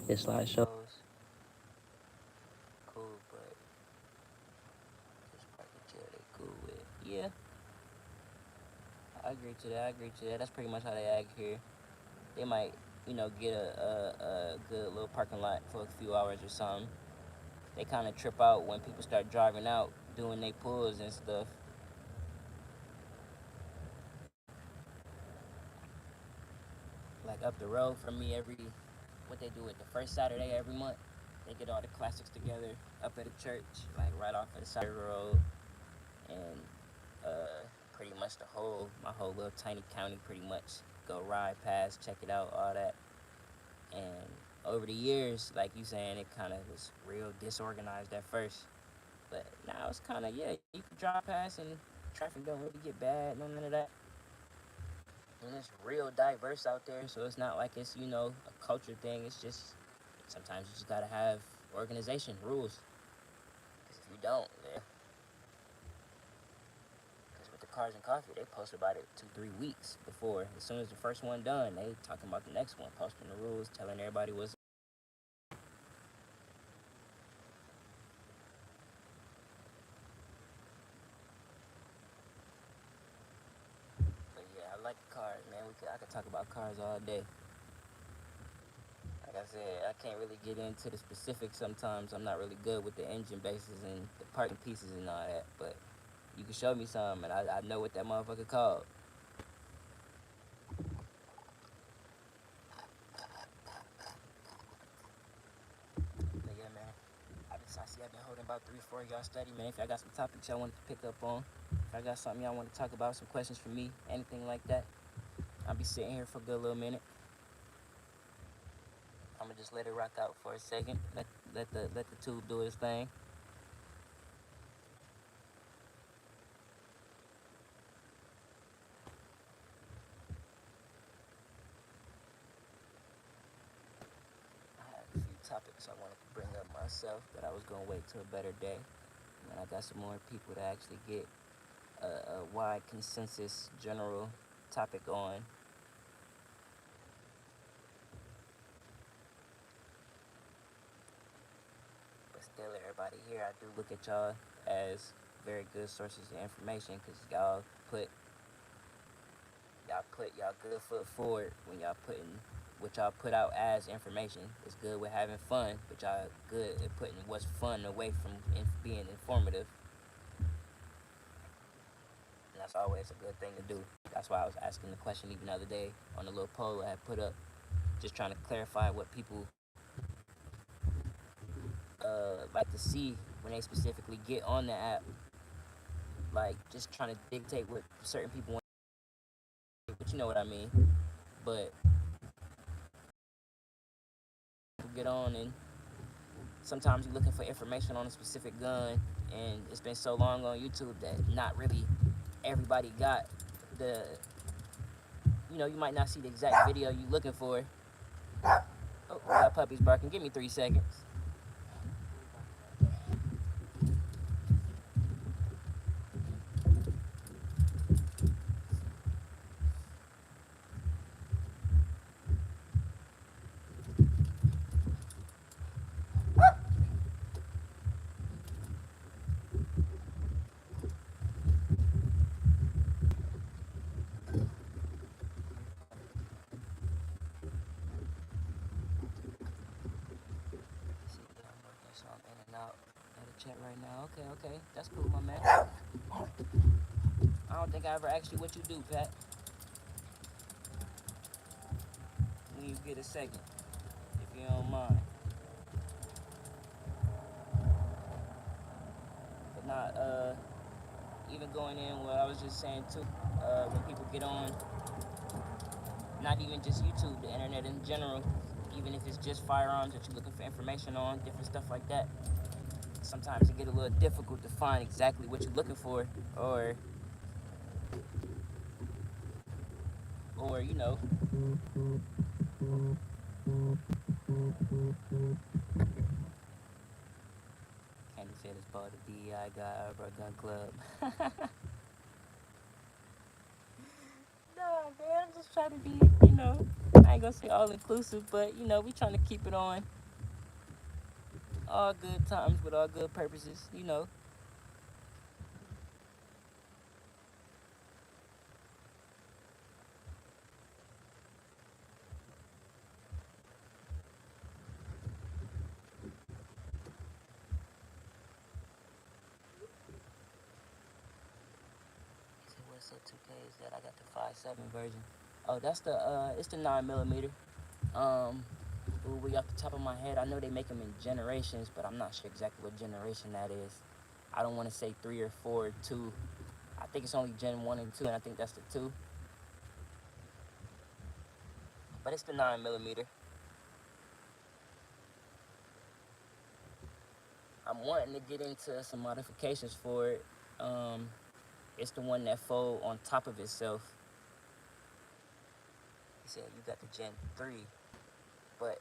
The slideshows, cool, but this part of jail they cool with. Yeah, I agree to that. I agree to that. That's pretty much how they act here. They might, get a good little parking lot for a few hours or something. They kind of trip out when people start driving out, doing their pulls and stuff. Like up the road from me, what they do it the first Saturday every month. They get all the classics together up at a church, like right off of the side of the road, and pretty much my whole little tiny county, pretty much go ride past, check it out, all that. And over the years, like you saying, it kind of was real disorganized at first, but now it's kind of, yeah, you can drive past and traffic don't really get bad, none of that. And it's real diverse out there, so it's not like it's, a culture thing. It's just sometimes you just gotta have organization, rules. Because if you don't, yeah. Because with the Cars and Coffee, they post about it 2-3 weeks before. As soon as the first one done, they talking about the next one, posting the rules, telling everybody what's. But yeah, I like the cars, man. I could talk about cars all day. Like I said, I can't really get into the specifics sometimes. I'm not really good with the engine bases and the parting pieces and all that. But you can show me some, and I know what that motherfucker called. But yeah, man. I see I've been holding about 3-4 of y'all study, man. If y'all got some topics y'all want to pick up on, if I got something y'all want to talk about, some questions for me, anything like that, I'll be sitting here for a good little minute. I'm gonna just let it rock out for a second. Let the tube do its thing. I had a few topics I wanted to bring up myself, but I was gonna wait till a better day. And I got some more people to actually get a wide consensus general topic on. But still, everybody here, I do look at y'all as very good sources of information because y'all put y'all good foot forward when y'all putting what y'all put out as information. It's good with having fun, but y'all good at putting what's fun away from being informative. And that's always a good thing to do. That's why I was asking the question even the other day on the little poll I had put up, just trying to clarify what people like to see when they specifically get on the app. Like just trying to dictate what certain people want, but you know what I mean. But get on, and sometimes you're looking for information on a specific gun, and it's been so long on YouTube that not really everybody got the, you might not see the exact video you're looking for. Oh, we got puppies barking. Give me 3 seconds. So I'm in and out of the chat right now. Okay. That's cool, my man. I don't think I ever asked you what you do, Pat. When you get a second, if you don't mind. But not, even going in what I was just saying too, when people get on, not even just YouTube, the internet in general, even if it's just firearms that you're looking for information on, different stuff like that, sometimes it get a little difficult to find exactly what you're looking for, or Candy said it's called the DEI guy out of our gun club. Nah, man, I'm just trying to be, I ain't gonna say all inclusive, but we trying to keep it on all good times with all good purposes. So what's up 2K is that I got the 5.7 version. Oh, that's it's the 9 millimeter. Um, ooh, we off the top of my head, I know they make them in generations, but I'm not sure exactly what generation that is. I don't want to say 3 or 4 or 2. I think it's only Gen 1 and 2, and I think that's the 2. But it's the 9 millimeter. I'm wanting to get into some modifications for it. Um, it's the one that fold on top of itself. He said you got the Gen 3, but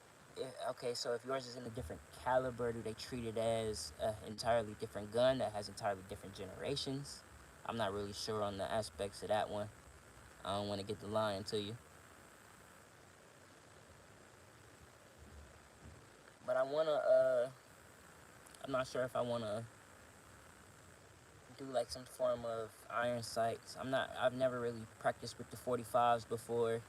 okay, so if yours is in a different caliber, do they treat it as an entirely different gun that has entirely different generations? I'm not really sure on the aspects of that one. I don't want to get the lying to you, but I wanna. I'm not sure if I wanna do like some form of iron sights. I'm not. I've never really practiced with the 45s before.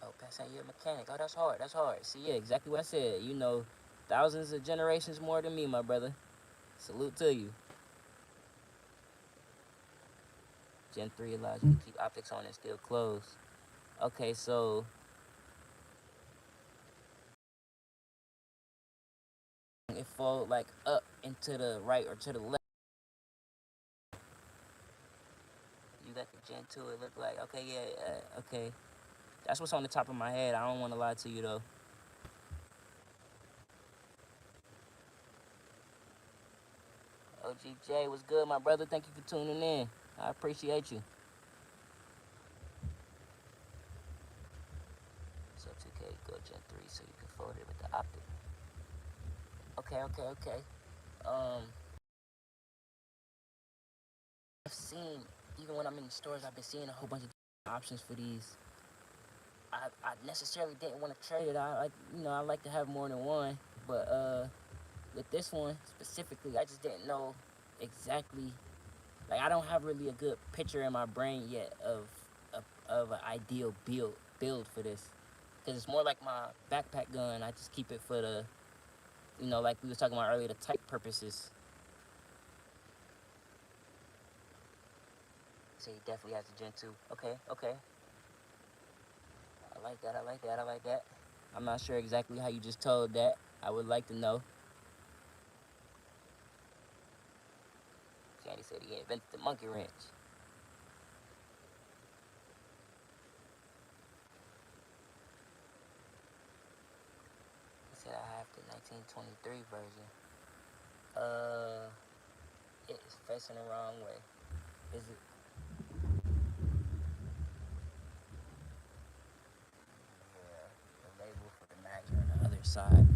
Oh, Pat saying you're a mechanic. Oh, that's hard. That's hard. See, yeah, exactly what I said. Thousands of generations more than me, my brother. Salute to you. Gen 3 allows you to keep optics on and still close. Okay, so it fold like up and to the right or to the left. You got the Gen 2, it look like. Okay, yeah, okay. That's what's on the top of my head. I don't want to lie to you, though. OGJ, what's good, my brother? Thank you for tuning in. I appreciate you. So 2K, go Gen 3 so you can fold it with the optic. Okay, okay, okay. Um, I've seen, even when I'm in the stores, I've been seeing a whole bunch of options for these. I necessarily didn't want to trade it. I like to have more than one, but with this one specifically, I just didn't know exactly. Like, I don't have really a good picture in my brain yet of an ideal build for this, because it's more like my backpack gun. I just keep it for the, like we was talking about earlier, the type purposes. So he definitely has a Gen 2. Okay, okay. I like that. I like that. I like that. I'm not sure exactly how you just told that. I would like to know. Sandy said he invented the monkey wrench. He said I have the 1923 version. Uh, it is facing the wrong way. Is it? Yeah, the label for the mags are on the other side.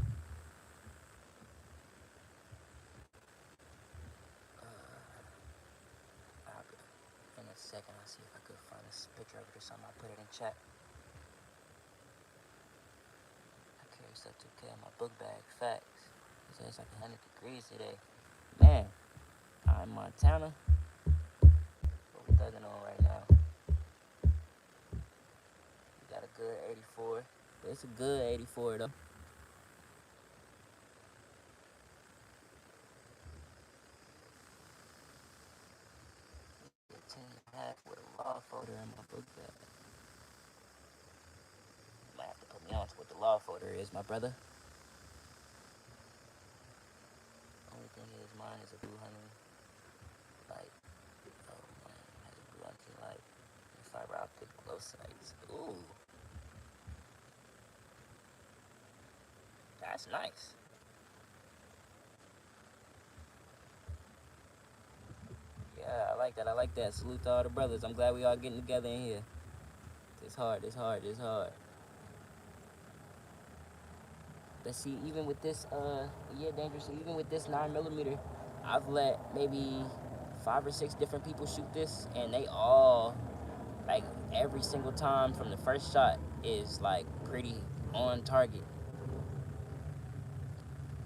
In a second, I'll see if I could find a picture of it or something. I'll put it in chat. I carry stuff 2K in my book bag. Facts. It says it's like 100 degrees today. Man, I'm in Montana. What we thugging on right now? We got a good 84. It's a good 84 though. 10.5 with a law folder in my book bag. You might have to put me on to what the law folder is, my brother. Only thing is, mine is a blue honey light. Oh man, has a blue honey light and fiber optic glow sights. Ooh, that's nice. Yeah, I like that. I like that. Salute to all the brothers. I'm glad we all getting together in here. It's hard. It's hard. It's hard. But see, even with this, yeah, dangerous. Even with this 9 millimeter, I've let maybe 5 or 6 different people shoot this, and they all like every single time from the first shot is like pretty on target.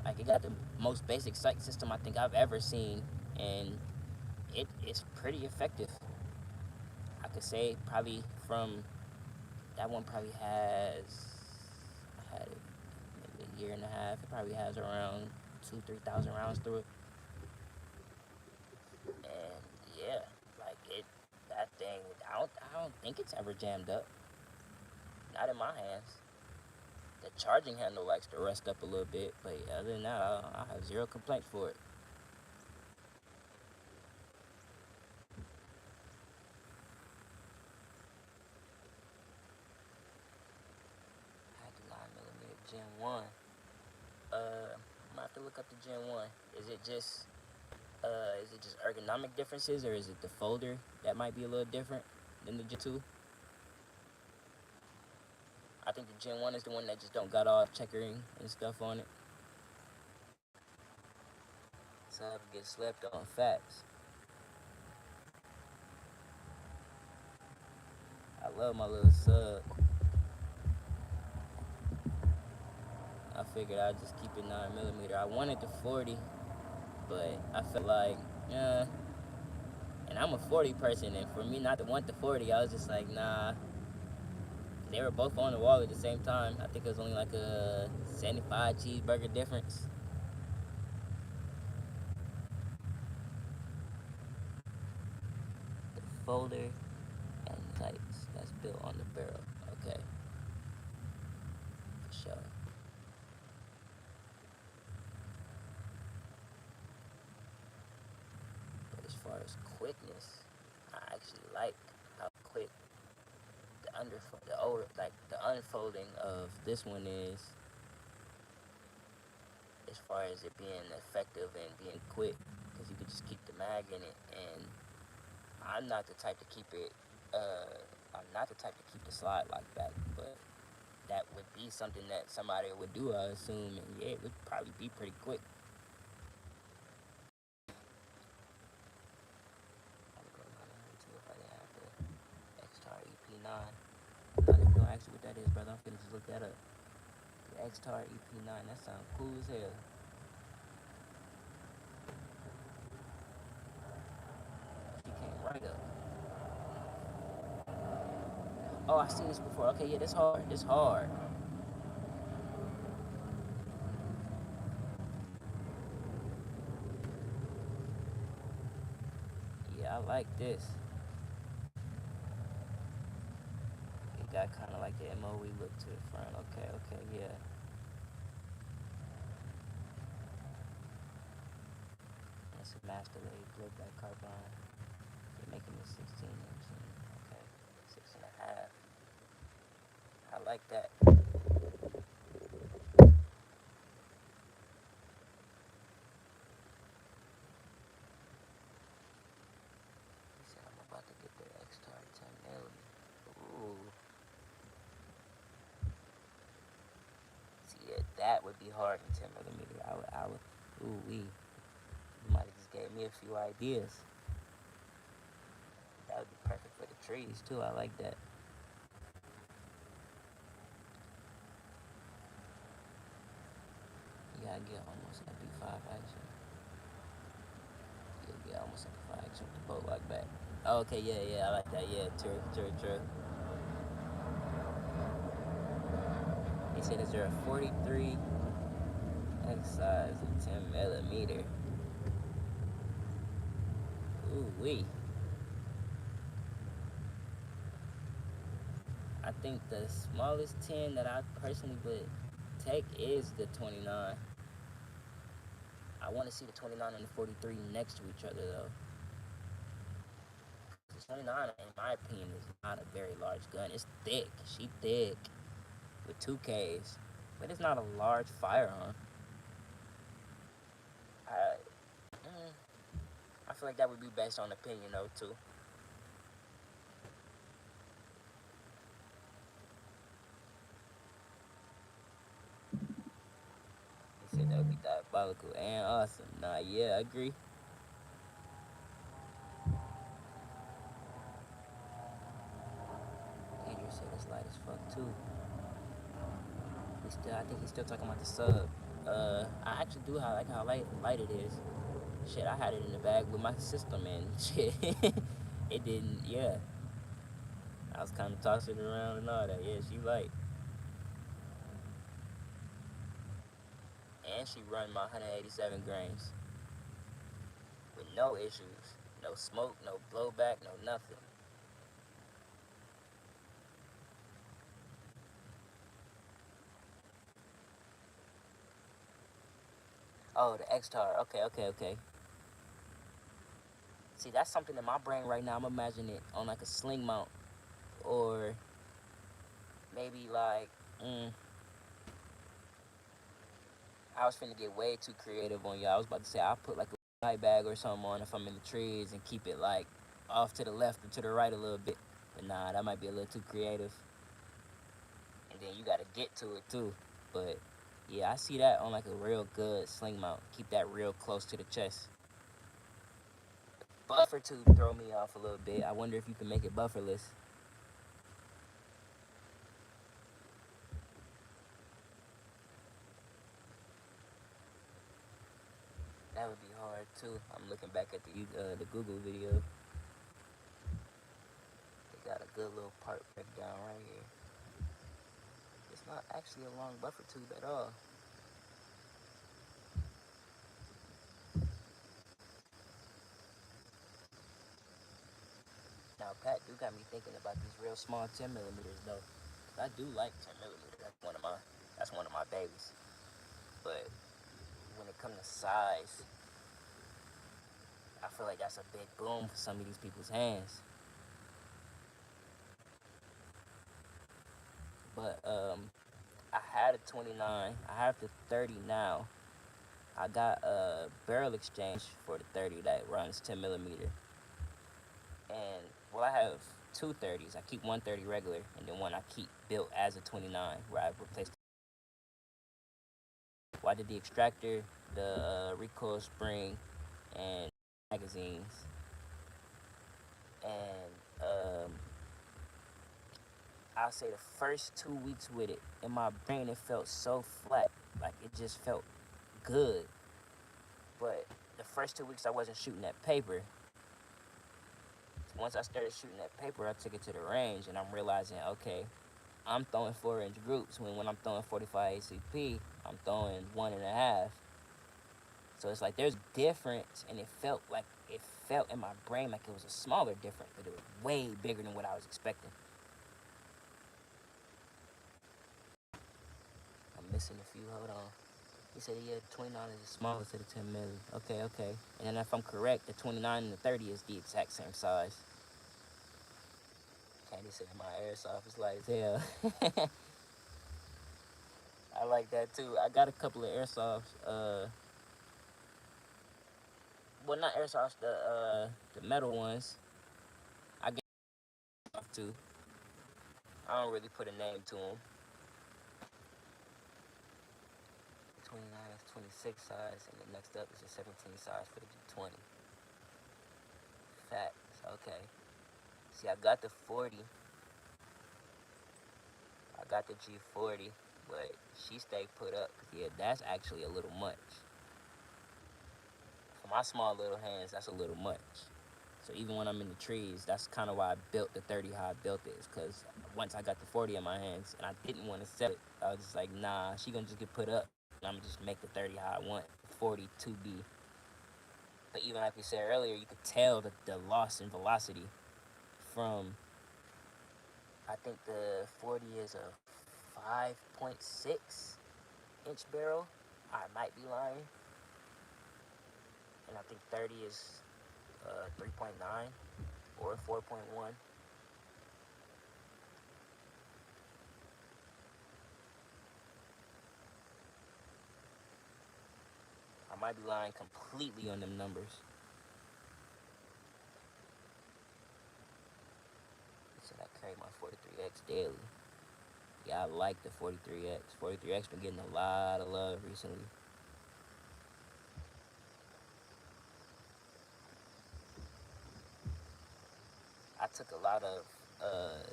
Like it got the most basic sight system I think I've ever seen, and it is pretty effective. I could say probably from that one probably has I had it maybe a year and a half. It probably has around 2-3 thousand rounds through it, and yeah, like it that thing. I don't think it's ever jammed up. Not in my hands. The charging handle likes to rust up a little bit, but other than that, I have zero complaints for it. I had the 9 millimeter Gen 1. I'm gonna have to look up the Gen 1. Is it just ergonomic differences, or is it the folder that might be a little different than the Gen 2? I think the Gen 1 is the one that just don't got all checkering and stuff on it. So I get slept on facts. I love my little sub. I figured I'd just keep it 9 millimeter. I wanted the 40, but I felt like, yeah. And I'm a 40 person, and for me not to want the 40, I was just like, nah. They were both on the wall at the same time. I think it was only like a 75 cheeseburger difference. The folder and sights that's built on the barrel. Okay, for sure. But as far as quickness, I actually like how quick the unfolding of this one is, as far as it being effective and being quick, because you can just keep the mag in it. And I'm not the type to keep it. I'm not the type to keep the slide like that, but that would be something that somebody would do, I assume, and yeah, it would probably be pretty quick. I'm going to see if I have the X-Tar EP9. I'm not even gonna ask you what that is, brother. I'm finna just look that up. The X-Tar EP9. That sounds cool as hell. She came right up. Oh, I seen this before. Okay, yeah, this hard. This hard. Yeah, I like this. It got kind of like the MOE look to the front. Okay, okay, yeah. That's a master lade blowback carbon. They're making the 16 inch. Okay, 6.5. I like that. He said I'm about to get the X-Tar 10 millimeter. Ooh. See, that would be hard in 10 millimeter. I would. Ooh wee. You might have just gave me a few ideas. That would be perfect for the trees too. I like that. You gotta get almost MP5 action. You get almost MP5 action with the boat like back. Oh, okay, yeah, yeah, I like that. Yeah, true, true, true. He said, is there a 43 X size and 10 millimeter? Ooh wee. I think the smallest 10 that I personally would take is the 29. I want to see the 29 and the 43 next to each other though. The 29, in my opinion, is not a very large gun. It's thick. She thick with 2Ks, but it's not a large firearm. I, mm, I I feel like that would be based on opinion though too. He said that would be diabolical and awesome. Nah, yeah, I agree. Andrew said it's light as fuck too. I think he's still talking about the sub. I actually do like how light it is. Shit, I had it in the bag with my system and shit. It didn't. Yeah, I was kind of tossing it around and all that. Yeah, she light, and she run my 187 grains with no issues, no smoke, no blowback, no nothing. Oh, the X-Tar. Okay, okay, okay. See, that's something in my brain right now. I'm imagining it on like a sling mount, or maybe like, I was finna get way too creative on y'all. I was about to say I'll put like a night bag or something on if I'm in the trees and keep it like off to the left or to the right a little bit. But nah, that might be a little too creative. And then you gotta get to it too. But yeah, I see that on like a real good sling mount. Keep that real close to the chest. Buffer tube throw me off a little bit. I wonder if you can make it bufferless. That would be hard too. I'm looking back at the Google video. They got a good little part breakdown right here. It's not actually a long buffer tube at all. Now, Pat do got me thinking about these real small 10 millimeters though. I do like 10 millimeters. That's one of my babies. But when it comes to size, I feel like that's a big boom for some of these people's hands. But I had a 29. I have the 30 now. I got a barrel exchange for the 30 that runs 10 millimeter. And well, I have two 30s. I keep one 30 regular, and then one I keep built as a 29, where I replaced. Well, I did the extractor, the recoil spring, and magazines. And I'll say the first 2 weeks with it, in my brain, it felt so flat. Like it just felt good. But the first 2 weeks, I wasn't shooting that paper. Once I started shooting that paper, I took it to the range, and I'm realizing, okay, I'm throwing 4-inch groups when I'm throwing 45 ACP, I'm throwing 1.5. So it's like there's difference, and it felt in my brain like it was a smaller difference, but it was way bigger than what I was expecting. I'm missing a few. Hold on. He said, yeah, the 29 is the smallest of the 10 milli. Okay, okay. And then if I'm correct, the 29 and the 30 is the exact same size. Candy said my airsoft is light as hell. I like that too. I got a couple of airsofts. Well, not airsofts, the metal ones. I get off too. I don't really put a name to them. 29 is 26 size, and the next up is a 17 size for the G20. Facts. Okay. See, I got the 40. I got the G40, but she stayed put up. Yeah, that's actually a little much. For my small little hands, that's a little much. So even when I'm in the trees, that's kind of why I built the 30 how I built it. Is because once I got the 40 in my hands and I didn't want to sell it, I was just like, nah, she gonna just get put up. And I'm gonna just make the 30 how I want the 40 to be. But even like we said earlier, you could tell the loss in velocity from, I think the 40 is a 5.6-inch barrel. I might be lying. And I think 30 is 3.9 or 4.1. I might be lying completely on them numbers. daily. Yeah, I like the 43X. 43X been getting a lot of love recently. I took a lot of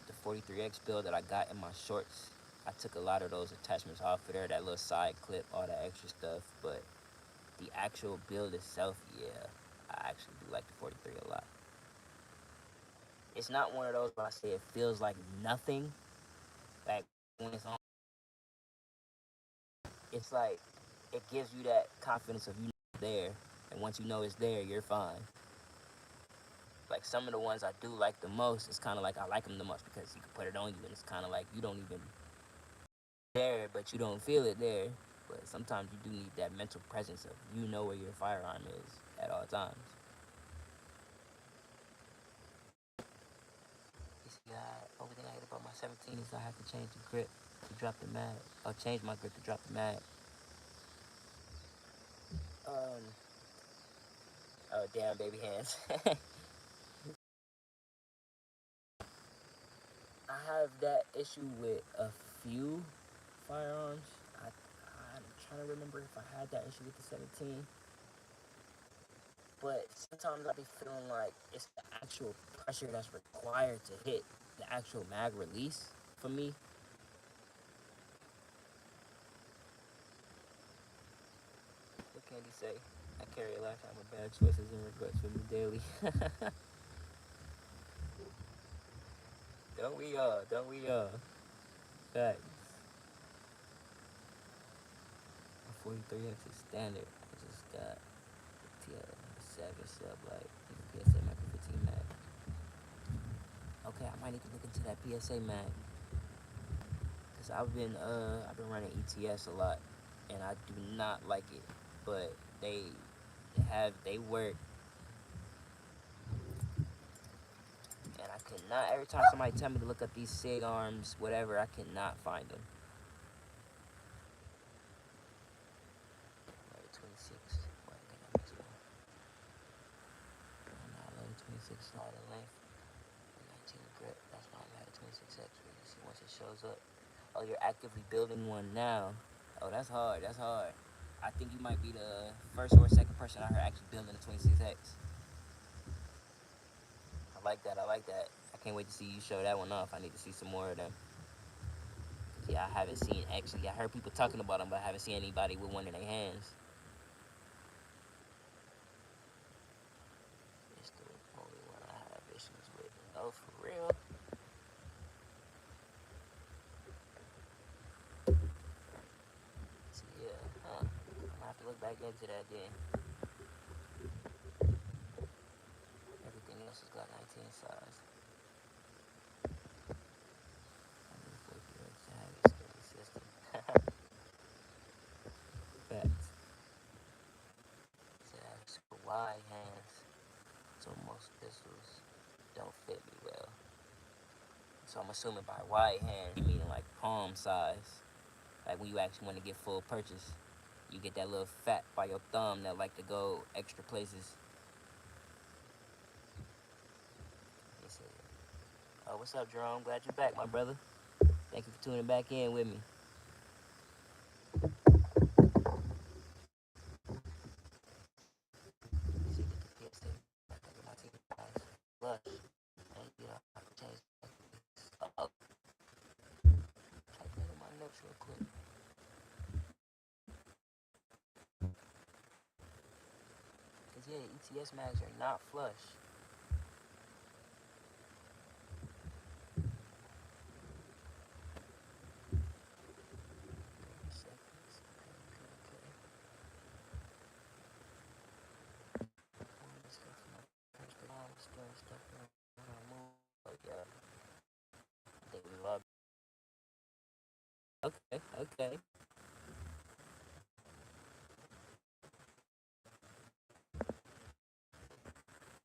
the 43X build that I got in my shorts. I took a lot of those attachments off of there, that little side clip, all that extra stuff. But the actual build itself, yeah, I actually do like the 43 a lot. It's not one of those where I say it feels like nothing. Like when it's on, it's like it gives you that confidence of you know it's there, and once you know it's there, you're fine. Like some of the ones I do like the most, it's kind of like I like them the most because you can put it on you, and it's kind of like you don't even there, but you don't feel it there. But sometimes you do need that mental presence of you know where your firearm is at all times. You see, only thing I hate about my 17 is I have to change the grip to drop the mag. I'll change my grip to drop the mag. Um, oh damn, baby hands. I have that issue with a few firearms. I'm trying to remember if I had that issue with the 17. But sometimes I be feeling like it's the actual pressure that's required to hit the actual mag release for me. What can he say? I carry a lifetime of bad choices and regrets with me daily. Don't we all? Don't we all? Facts. A 43X is standard. I just got a 7 sub like PSA Micro 15 mag. Okay, I might need to look into that PSA mag. Cause I've been running ETS a lot, and I do not like it. But they work, and I cannot. Every time somebody tell me to look up these SIG arms, whatever, I cannot find them. 26. Why did I miss one? Now 26 slide in length. 19 grip. That's why I'm at a 26X. You see once it shows up. Oh, you're actively building one now. Oh, that's hard. That's hard. I think you might be the first or second person I heard actually building a 26X. I like that. I like that. I can't wait to see you show that one off. I need to see some more of them. Yeah, I haven't seen actually. I heard people talking about them, but I haven't seen anybody with one in their hands. It's the only one I have issues with. Oh, for real? So, yeah, huh? I'm gonna have to look back into that then. Everything else has got 19 size. I need 40 to have a steady system. Facts. So I have super wide hands, so most pistols don't fit me well. So I'm assuming by wide hand, you mean like palm size. Like when you actually want to get full purchase, you get that little fat by your thumb that like to go extra places. Oh, what's up, Jerome? Glad you're back, my brother. Thank you for tuning back in with me. See, get the PSA. I think my team guys flush. And you know, I can change. Oh, type that in my notes real quick. Cause yeah, ETS mags are not flush. Okay, okay.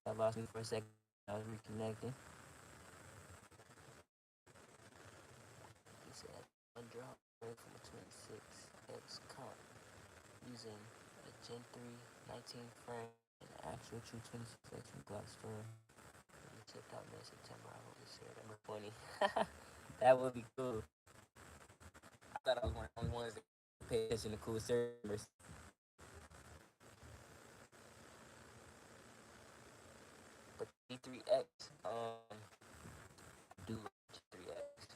I lost me for a second. I was reconnecting. He said, one drop from a 26X comp using a Gen 3 19 frame and an actual true 26X from Glock store. We shipped out in September. I hope this year, number 20. That would be cool. I thought I was one of the only ones that pay attention to cool servers. But G3X, I do like G3X.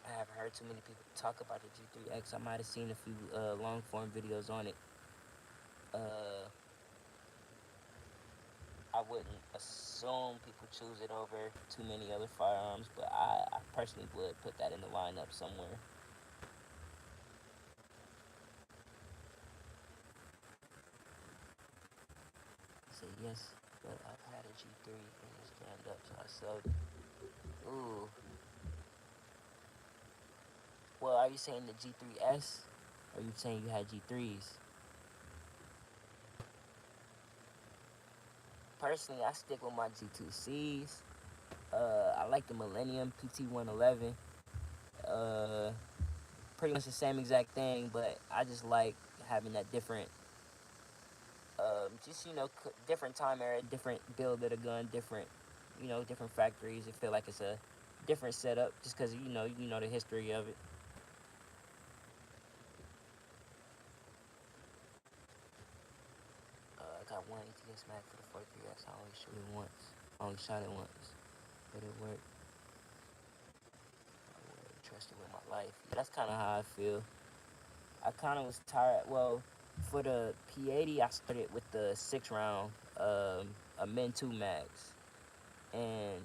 I haven't heard too many people talk about the G3X. I might have seen a few long form videos on it. Uh, I wouldn't assume people choose it over too many other firearms, but I personally would put that in the lineup somewhere. Say yes, but I've had a G3 and it's jammed up, so I sold it. Ooh. Well, are you saying the G3S? Or are you saying you had G3s? Personally, I stick with my G2Cs. I like the Millennium PT111. Uh, Pretty much the same exact thing, but I just like having that different, just different time era, different build of the gun, different, different factories. It feel like it's a different setup, just because you know the history of it. I got one ATS mag for the 43S. I only shoot it once. I only shot it once, but it worked. I wouldn't trust it with my life. Yeah, that's kind of how I feel. I kind of was tired. Well, for the P80, I started with the 6 round, a Min 2 mags, and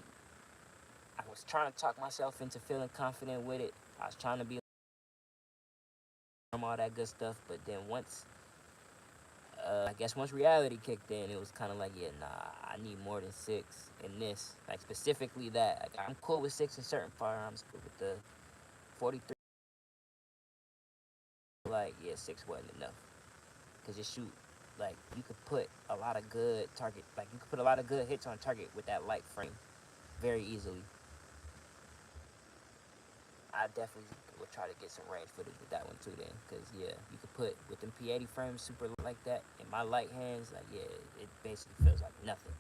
I was trying to talk myself into feeling confident with it. I was trying to be all that good stuff, but then I guess once reality kicked in, it was kind of like, yeah, nah, I need more than 6 in this. Like specifically that. Like, I'm cool with 6 in certain firearms, but with the 43, like, yeah, 6 wasn't enough. Cause you shoot, like, you could put a lot of good target, like you could put a lot of good hits on target with that light frame, very easily. I definitely would try to get some range footage with that one too then, cause yeah, you could put with them P80 frames super like that in my light hands, like yeah, it basically feels like nothing.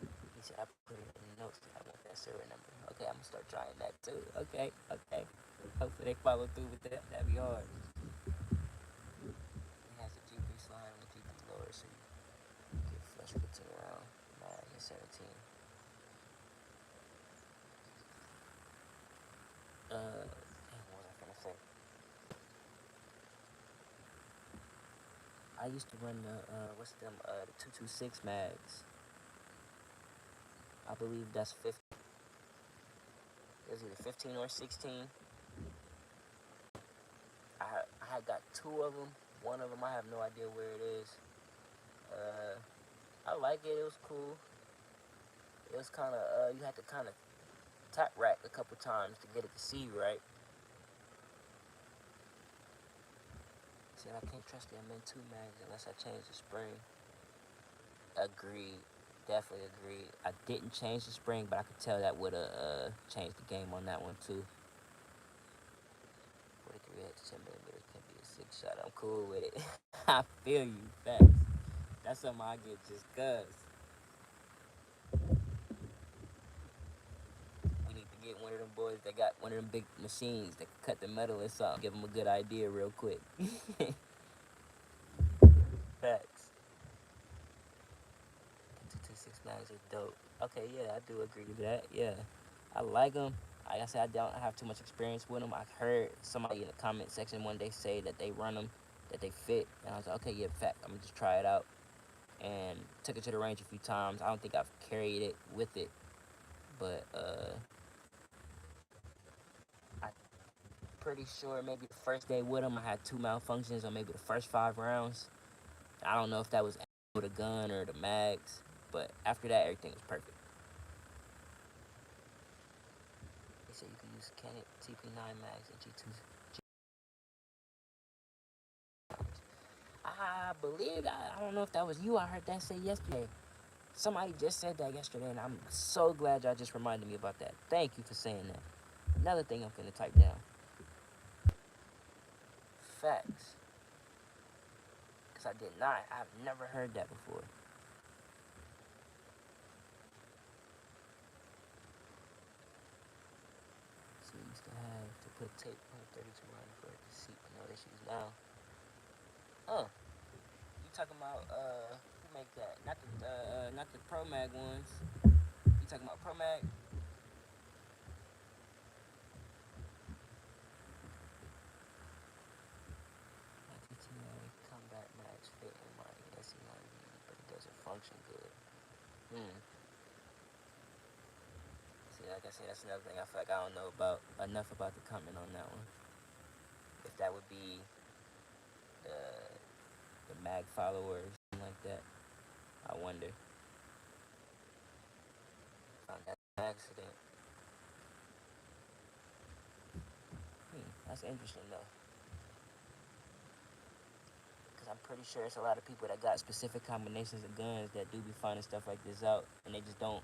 He said I put it in the notes that I want that serial number. Okay, I'm gonna start trying that too. Okay, okay. Hopefully they follow through with that. That'd be hard. It has a G3 slide and a G3 lower, so you get flush 15 around 9 and 17. What was I gonna say? I used to run the 226 mags. I believe that's 50. It was either 15 or 16. I had got 2 of them. One of them I have no idea where it is. Uh, I like it. It was cool. It was kind of you had to kind of tap rack a couple times to get it to see right. Said I can't trust the M2 mags unless I change the spring. Agreed. Definitely agreed. I didn't change the spring, but I could tell that would have changed the game on that one too. 43 X 10 millimeters can be a 6 shot. I'm cool with it. I feel you, facts. That's something I get just cuz. We need to get one of them boys that got one of them big machines that can cut the metal or something. Give them a good idea real quick. Facts. 226 mags are dope. Okay, yeah, I do agree with that. Yeah, I like them. Like I said, I don't have too much experience with them. I heard somebody in the comment section one day say that they run them, that they fit, and I was like, okay, yeah, fact, I'm gonna just try it out. And took it to the range a few times. I don't think I've carried it with it, but I'm pretty sure maybe the first day with them I had 2 malfunctions on maybe the first 5 rounds. I don't know if that was with the gun or the mags, but after that everything was perfect. They said you can use Canon TP9 mags and G2. I believe I don't know if that was you. I heard that say yesterday. Somebody just said that yesterday, and I'm so glad y'all just reminded me about that. Thank you for saying that. Another thing I'm gonna type down. Facts. Because I did not. I've never heard that before. To put tape on 32 line for it to see no issues now. Oh, you talking about who make that? Not the Pro Mag ones. You talking about Pro Mag? Combat Max fit in my SE90, but it doesn't function good. Hmm. See, like I said, that's another thing I feel like I don't know about enough about the comment on that one. If that would be the mag follower or something like that, I wonder. Found that accident. That's interesting though, because I'm pretty sure it's a lot of people that got specific combinations of guns that do be finding stuff like this out, and they just don't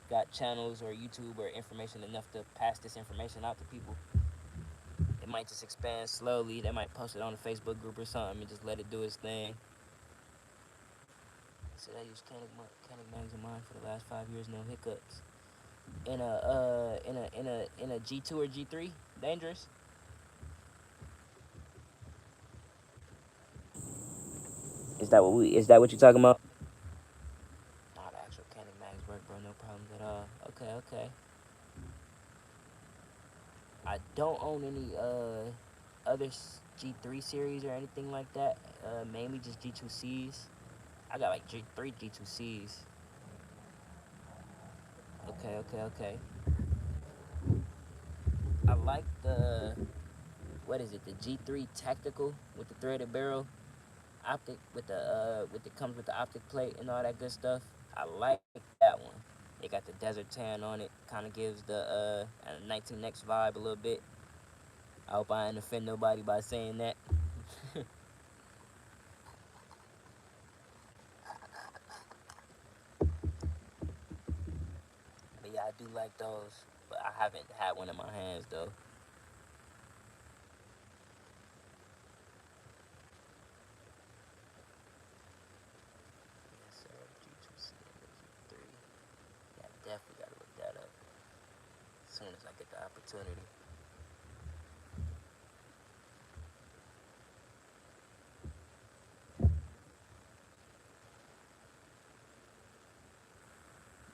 got channels or YouTube or information enough to pass this information out to people. It might just expand slowly. They might post it on a Facebook group or something and just let it do its thing. So I used Koenig mags of mine for the last 5 years, no hiccups. In a G2 or G3, dangerous. Is that what you're talking about? Nah, the actual Koenig mags work, bro. No problems at all. Okay, okay. I don't own any other G3 series or anything like that. Mainly just G2Cs. I got like three G2Cs. Okay, okay, okay. I like the what is it? The G3 Tactical with the threaded barrel, optic with the comes with the optic plate and all that good stuff. I like that one. It got the desert tan on it. Kind of gives the 19X vibe a little bit. I hope I didn't offend nobody by saying that. But yeah, I do like those. But I haven't had one in my hands though. Yes, sir. G2C and the G3. Yeah, definitely gotta look that up as soon as I get the opportunity.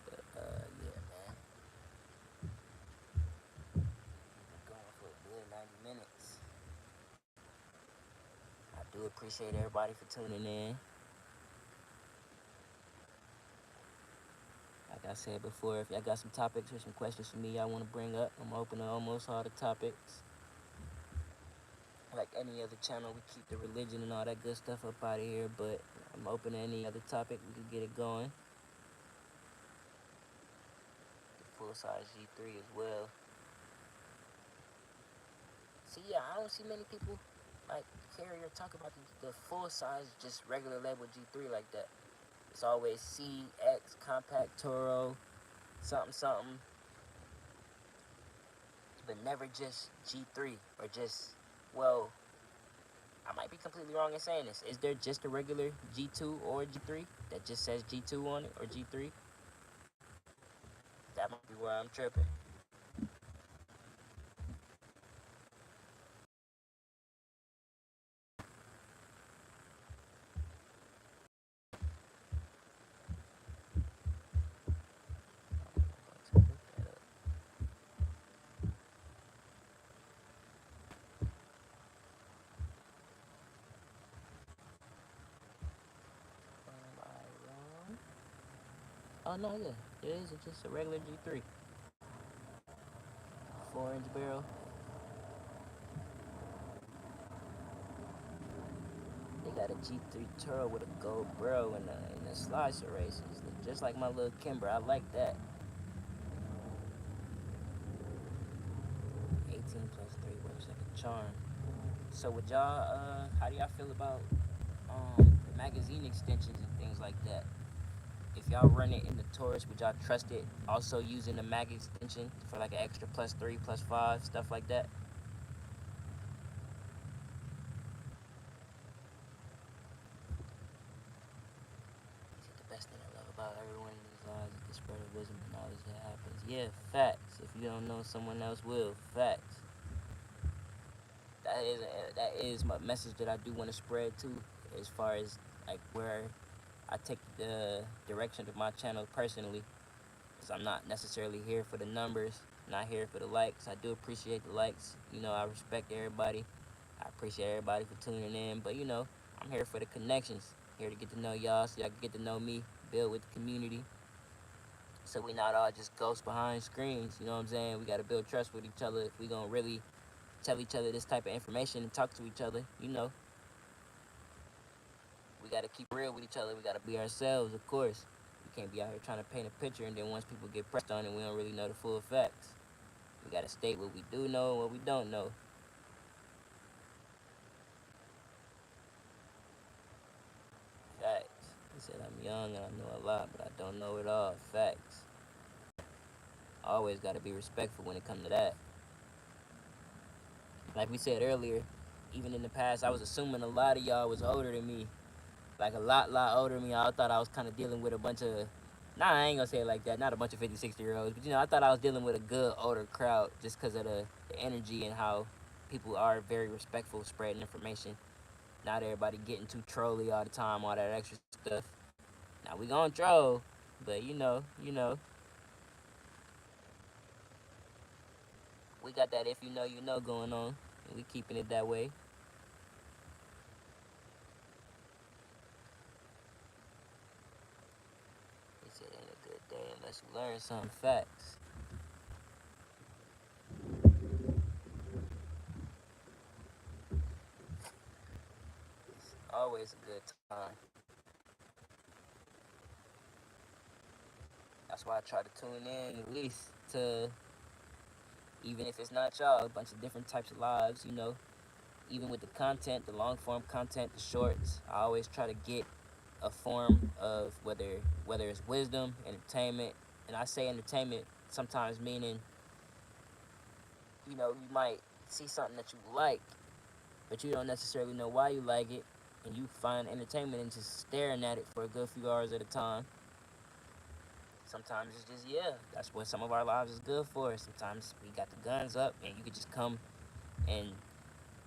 But yeah, man. Going for a good 90 minutes. I do appreciate everybody for tuning in. Like I said before, if y'all got some topics or some questions for me y'all want to bring up, I'm open to almost all the topics. Like any other channel, we keep the religion and all that good stuff up out of here, but I'm open to any other topic. We can get it going. The full size G3 as well. See, yeah, I don't see many people like carry or talk about the full size, just regular label G3 like that. It's always CX, Compact Toro, something, something, but never just G3 or just, well, I might be completely wrong in saying this. Is there just a regular G2 or G3 that just says G2 on it or G3? That might be where I'm tripping. Am I wrong? Oh no, yeah, it is. It's just a regular G3, 4-inch barrel. They got a G3 Turo with a gold barrel and the slicer races, just like my little Kimber. I like that. 18 plus 3 works like a charm. So would y'all, how do y'all feel about magazine extensions and things like that? If y'all run it in the Taurus, would y'all trust it also using the mag extension for like an extra +3, +5, stuff like that? The best thing I love about everyone in these lives is the spread of wisdom and knowledge that happens. Yeah, facts. If you don't know, someone else will. Facts. that is my message that I do want to spread too, as far as like where I take the direction of my channel personally. Because I'm not necessarily here for the numbers, not here for the likes. I do appreciate the likes. I respect everybody. I appreciate everybody for tuning in. But I'm here for the connections. Here to get to know y'all, so y'all can get to know me, build with the community. So we not all just ghosts behind screens. You know what I'm saying? We gotta build trust with each other if we gonna really tell each other this type of information and talk to each other. We gotta keep real with each other. We gotta be ourselves, of course. We can't be out here trying to paint a picture and then once people get pressed on it, we don't really know the full facts. We gotta state what we do know and what we don't know. Facts. He said I'm young and I know a lot, but I don't know it all. Facts. Always gotta be respectful when it comes to that. Like we said earlier, even in the past, I was assuming a lot of y'all was older than me. Like a lot older than me. I thought I was kind of dealing with a bunch of, nah, I ain't gonna say it like that. Not a bunch of 50, 60-year-olds, but I thought I was dealing with a good older crowd just because of the energy and how people are very respectful spreading information. Not everybody getting too trolly all the time, all that extra stuff. Now we gonna troll, but we got that if you know going on, and we keeping it that way. They said ain't a good day unless you learn some facts. It's always a good time. That's why I try to tune in at least to, even if it's not y'all, a bunch of different types of lives. Even with the content, the long form content, the shorts, I always try to get a form of whether it's wisdom, entertainment, and I say entertainment sometimes meaning, you might see something that you like, but you don't necessarily know why you like it, and you find entertainment in just staring at it for a good few hours at a time. Sometimes it's just, yeah, that's what some of our lives is good for. Sometimes we got the guns up and you could just come and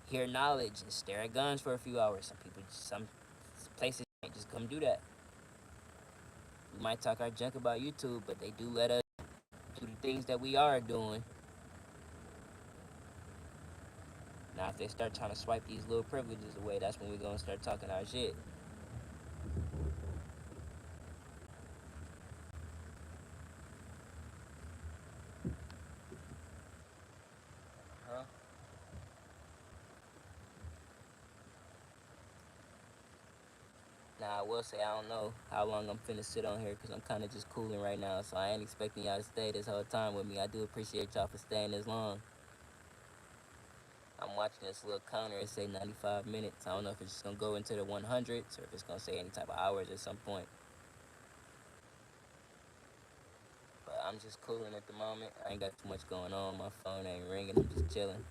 hear knowledge and stare at guns for a few hours. Some places can't just come do that. We might talk our junk about YouTube, but they do let us do the things that we are doing. Now, if they start trying to swipe these little privileges away, that's when we're going to start talking our shit. Huh? Now, I will say I don't know how long I'm finna sit on here because I'm kind of just cooling right now, so I ain't expecting y'all to stay this whole time with me. I do appreciate y'all for staying this long. I'm watching this little counter. It say 95 minutes. I don't know if it's just gonna go into the 100s or if it's gonna say any type of hours at some point. But I'm just cooling at the moment. I ain't got too much going on. My phone ain't ringing. I'm just chilling.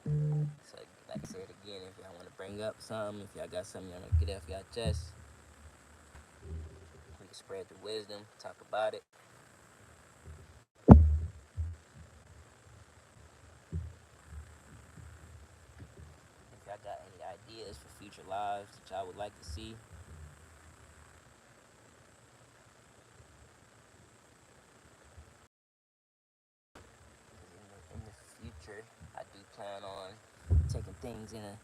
So, like I said again, if y'all want to bring up something, if y'all got something y'all want to get off y'all chest, we can spread the wisdom, talk about it. If y'all got any ideas for future lives that y'all would like to see, in the future, I do plan on taking things in a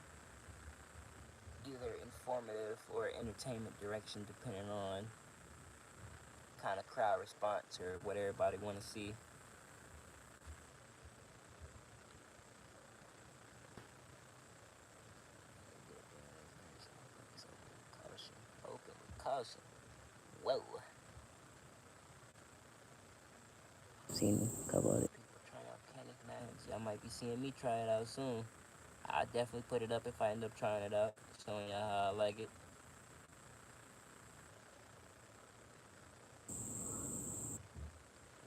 either informative or entertainment direction, depending on kind of crowd response or what everybody want to see. Caution, open with caution. Whoa. Seen a couple other people trying out Candy Knives. Y'all might be seeing me try it out soon. I'll definitely put it up if I end up trying it out, showing y'all how I like it.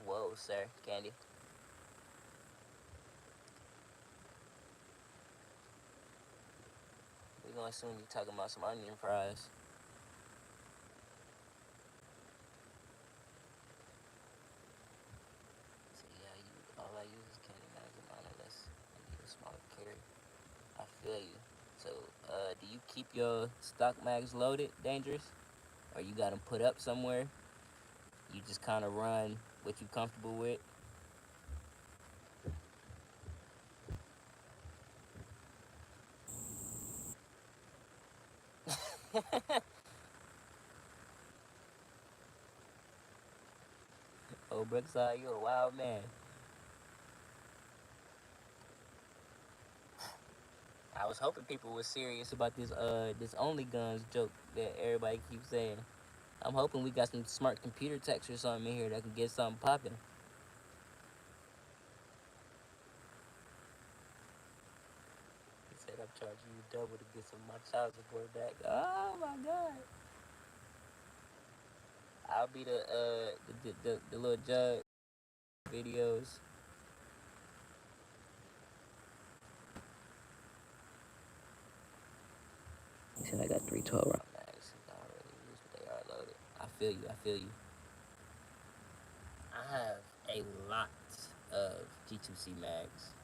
Whoa, sir, Candy. We gonna assume you talking about some onion fries. So yeah, all of your stock mags loaded, dangerous, or you got them put up somewhere. You just kind of run what you comfortable with. Oh, Brookside, you a wild man. I was hoping people were serious about this only guns joke that everybody keeps saying. I'm hoping we got some smart computer techs or something in here that can get something popping. He said I'm charging you double to get some of my child support back. Oh my god. I'll be the little judge videos. He said I got 312 round mags. I don't really use, but they are loaded. I feel you. I feel you. I have a lot of G2C mags.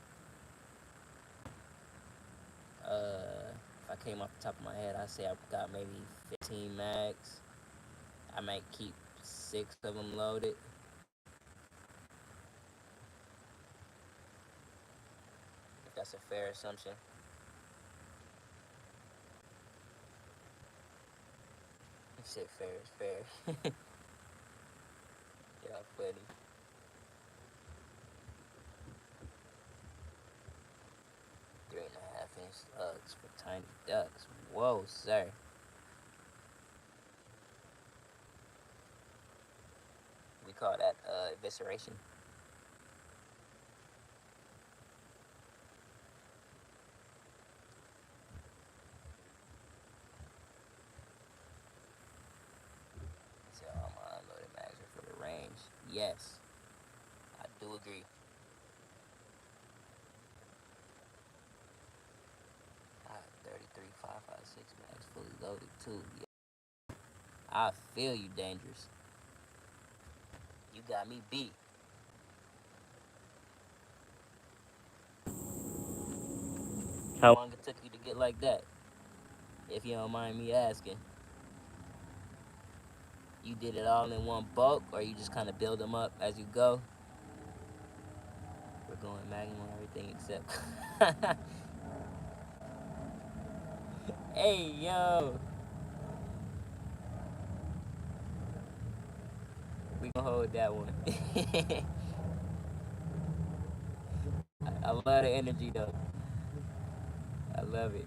If I came off the top of my head, I'd say I've got maybe 15 mags. I might keep 6 of them loaded. If that's a fair assumption. Shit, fair is fair. Yeah, funny. 3.5 inch slugs for tiny ducks. Whoa, sir. We call that evisceration. So all my unloaded mags are for the range. Yes, I do agree. I have 33 5.56 mags fully loaded too. Yeah. I feel you, dangerous. You got me beat. How long it took you to get like that? If you don't mind me asking. You did it all in one bulk, or you just kind of build them up as you go? We're going Magnum on everything except. Hey, yo. We gonna hold that one. I love the energy, though. I love it.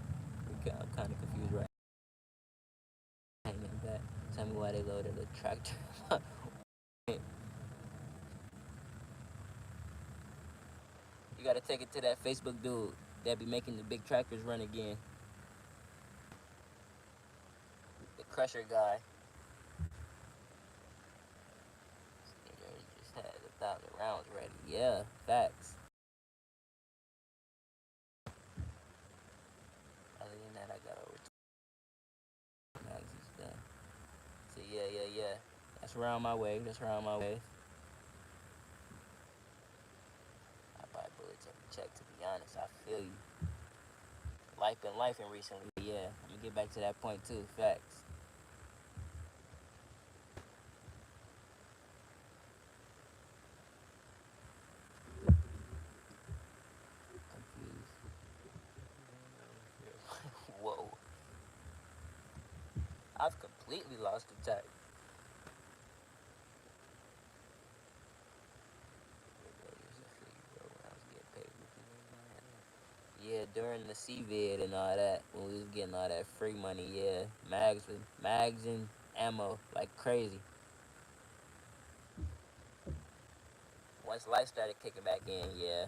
I'm kind of confused right now. Hanging back. Tell me why they loaded a tractor. You gotta take it to that Facebook dude that be making the big tractors run again. The crusher guy. He just had 1,000 rounds ready. Yeah, facts. Other than that, I got over 2 magazines done. So yeah. That's around my way. That's around my way. I buy bullets every check. To be honest, I feel you. Life been life in recently. Yeah, I'm gonna get back to that point too. Facts. Confused. Whoa. I've completely lost the track. Yeah, during the CVID and all that, when we was getting all that free money, yeah, mags and ammo like crazy. Once life started kicking back in, yeah.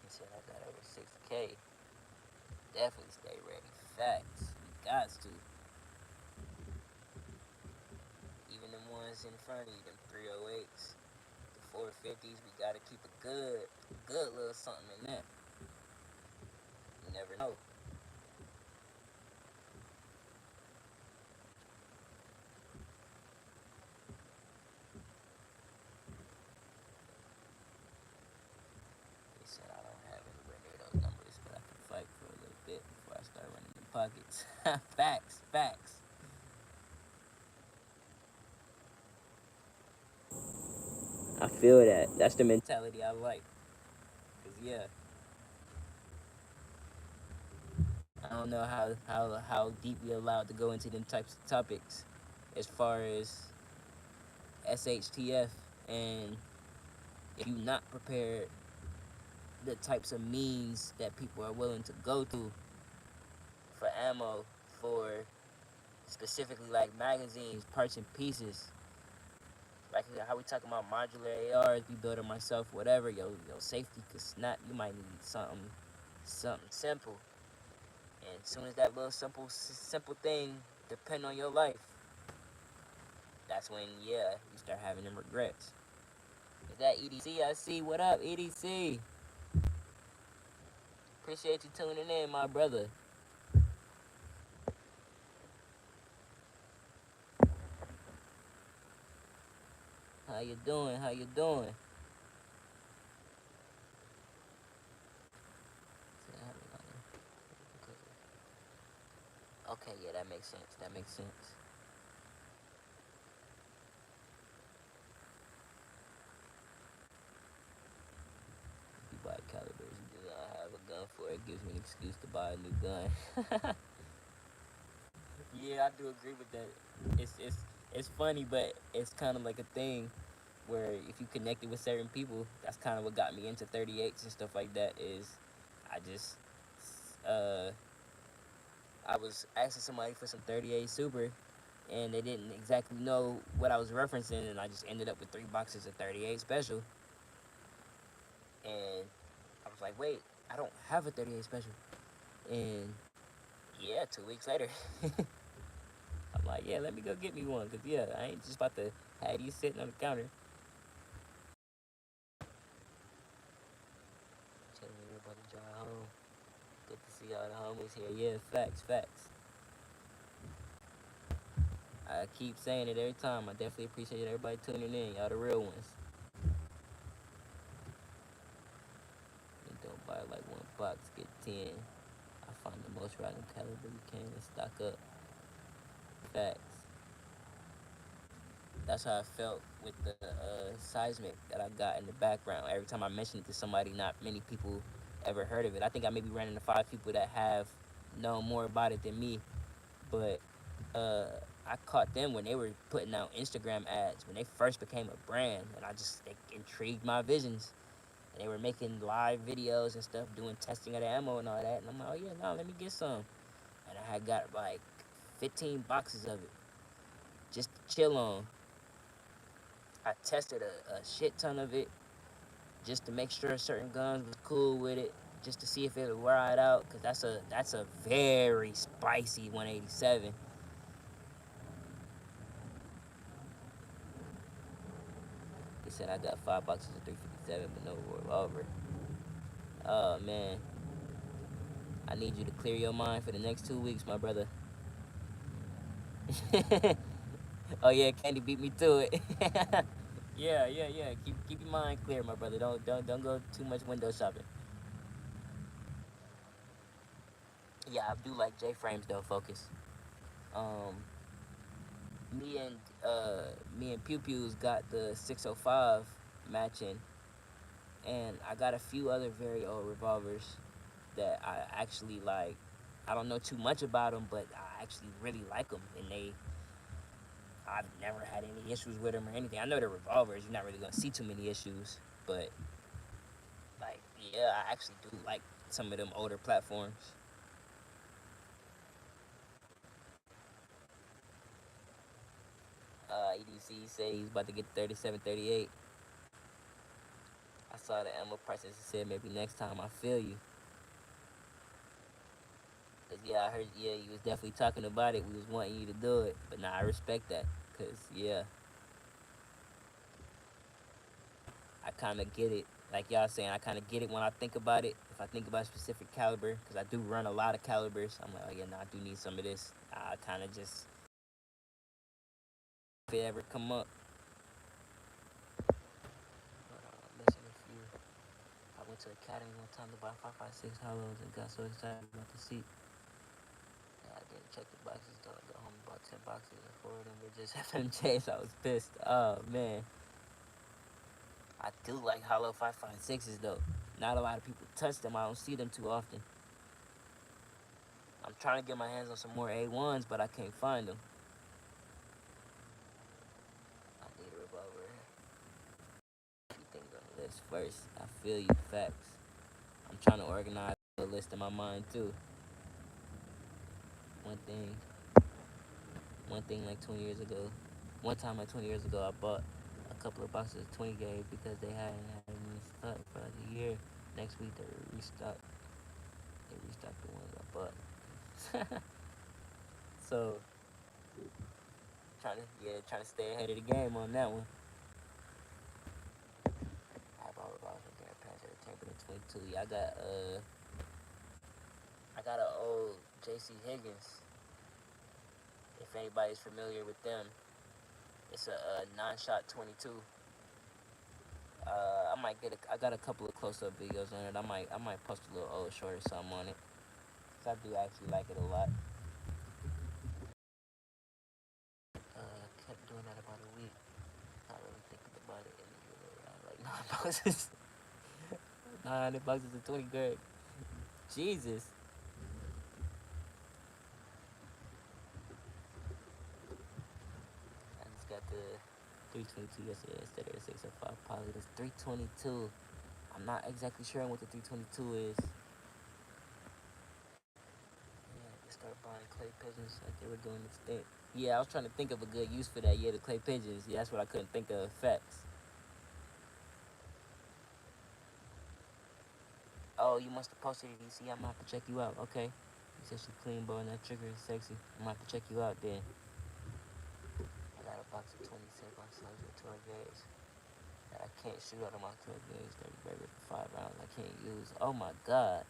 He said I got over 6K. Definitely stay ready. Facts. We got to. Even them ones in front of you, them 308s, the 450s, we gotta keep a good little something in that. You never know. pockets. Facts, facts. I feel that. That's the mentality I like. Cause yeah, I don't know how deep we allowed to go into them types of topics, as far as SHTF, and if you not prepared, the types of means that people are willing to go through for ammo, for specifically like magazines, parts and pieces. Like how we talking about modular ARs, we build them myself, whatever. Your safety could snap. You might need something simple. And as soon as that little simple thing depend on your life, that's when you start having them regrets. Is that EDC? I see. What up, EDC? Appreciate you tuning in, my brother. How you doing? How you doing? Okay, yeah, that makes sense. That makes sense. If you buy calibers, you do not have a gun for it. Gives me an excuse to buy a new gun. Yeah, I do agree with that. It's funny, but it's kind of like a thing where if you connected with certain people, that's kind of what got me into 38s and stuff like that. Is I just uh I was asking somebody for some 38 Super, and they didn't exactly know what I was referencing, and I just ended up with 3 boxes of 38 Special, and I was like, wait, I don't have a 38 Special, and yeah, 2 weeks later. I'm like, yeah, let me go get me one, because, yeah, I ain't just about to have you sitting on the counter. Chilling here about to drive home. Good to see all the homies here. Yeah, facts, facts. I keep saying it every time. I definitely appreciate everybody tuning in. Y'all the real ones. You don't buy like 1 box, get 10. I find the most random caliber you can and stock up. Facts. That's how I felt with the seismic that I got in the background. Every time I mentioned it to somebody, not many people ever heard of it. I think I maybe ran into 5 people that have known more about it than me. But uh, I caught them when they were putting out Instagram ads when they first became a brand, and they intrigued my visions. And they were making live videos and stuff, doing testing of the ammo and all that. And I'm like, oh yeah, no, let me get some. And I had got like 15 boxes of it just to chill on. I tested a shit ton of it just to make sure certain guns was cool with it, just to see if it would wear it out, cause that's a very spicy 187. He said I got 5 boxes of 357, but no revolver. Oh man, I need you to clear your mind for the next 2 weeks, my brother. Oh yeah, Candy beat me to it. Yeah. Keep your mind clear, my brother. Don't go too much window shopping. Yeah, I do like J frames though. Focus. Um, me and me and Pew Pew's got the 605 matching, and I got a few other very old revolvers that I actually like. I don't know too much about them, but I actually really like them, and I've never had any issues with them or anything. I know they're revolvers; you're not really gonna see too many issues, but like, yeah, I actually do like some of them older platforms. EDC said he's about to get 37, 38. I saw the ammo prices and said maybe next time. I feel you. Cause yeah, I heard you was definitely talking about it. We was wanting you to do it, but nah, I respect that. Cause yeah, I kind of get it. Like y'all saying, I kind of get it when I think about it. If I think about a specific caliber, cause I do run a lot of calibers, I'm like, oh yeah, nah, I do need some of this. I kind of just, if it ever come up. But, listen, if you, I went to Academy one time to buy 5.56 hollows and got so excited about the seat. didn't check the boxes though. I got home about 10 boxes and 4 of them were just FMJs. I was pissed. Oh man, I do like Hollow 556s though. Not a lot of people touch them. I don't see them too often. I'm trying to get my hands on some more A1s, but I can't find them. I need a revolver. A few things on the list first. I feel you, facts. I'm trying to organize the list in my mind too. One thing, one thing like 20 years ago. One time like 20 years ago, I bought a couple of boxes of 20 gauge because they hadn't had any stock for like a year. Next week they restocked. They restocked the ones I bought. So trying to stay ahead of the game on that one. I have all revolvers and grand pants at the chamber in 22. Yeah, I got a old JC Higgins. If anybody's familiar with them, it's a 9-shot 22. I got a couple of close-up videos on it. I might post a little old short or something on it. Cause I do actually like it a lot. Kept doing that about a week. Not really thinking about it. And around like 9 boxes, 900 boxes of 20 grade. Jesus. I just got the 322 yesterday instead of the 605 poly. This 322. I'm not exactly sure what the 322 is. Yeah, they started buying clay pigeons like they were doing this thing. Yeah, I was trying to think of a good use for that. Yeah, the clay pigeons. Yeah, that's what I couldn't think of. Facts. Oh, you must have posted it, DC. I'm gonna have to check you out. Okay. You said she clean, boy, and that trigger is sexy. I'm gonna have to check you out then. I got a box of 26 on slugs with 12 gauge that I can't shoot out of my 12 gauge 30 burger for 5 rounds. I can't use. Oh my god.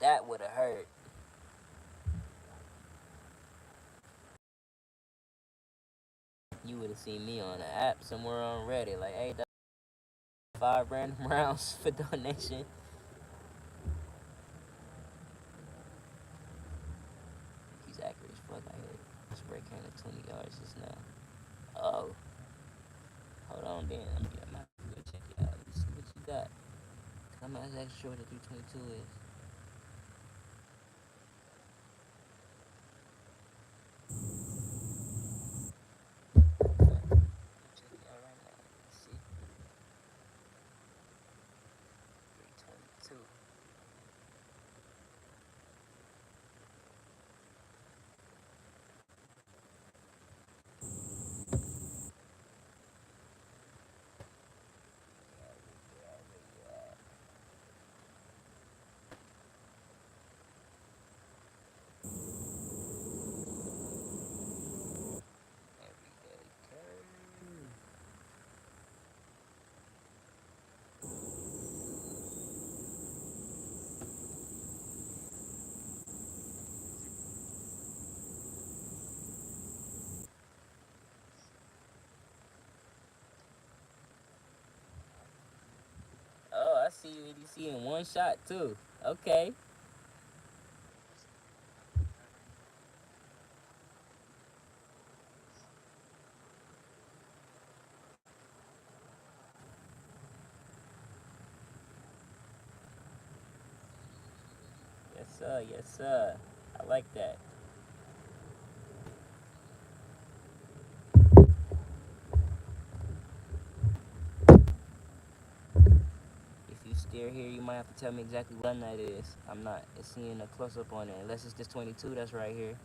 That would have hurt. You would have seen me on the app somewhere on Reddit. Like, hey, 5 random rounds for donation. He's accurate as fuck. I hit a spray can at 20 yards just now. Oh, hold on then. I'm gonna go check it out. Let's see what you got. I'm not exactly sure what the 322 is. Check it out right now. Let's see. 322. Everyday carry. Oh, I see you EDC in one shot too. Okay. Yes sir. Yes sir. I like that. If you steer here, you might have to tell me exactly what gun that is. I'm not seeing a close up on it unless it's this 22 that's right here.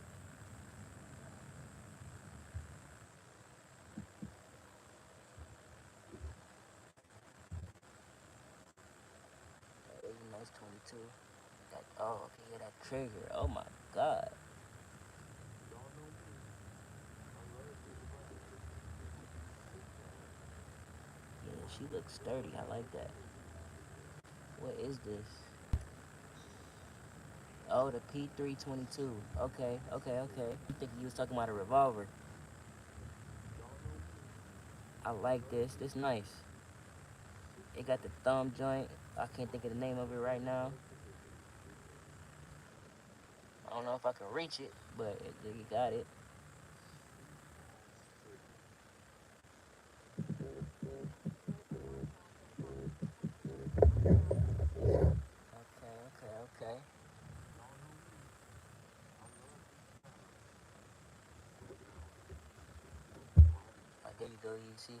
That is a nice 22. Oh, okay, yeah, that trigger. Oh my god. Yeah, she looks sturdy. I like that. What is this? Oh, the P322. Okay, okay, okay. I'm thinking you was talking about a revolver. I like this. This nice. It got the thumb joint. I can't think of the name of it right now. I don't know if I can reach it, but it got it. Okay, okay, okay. There you go. You see,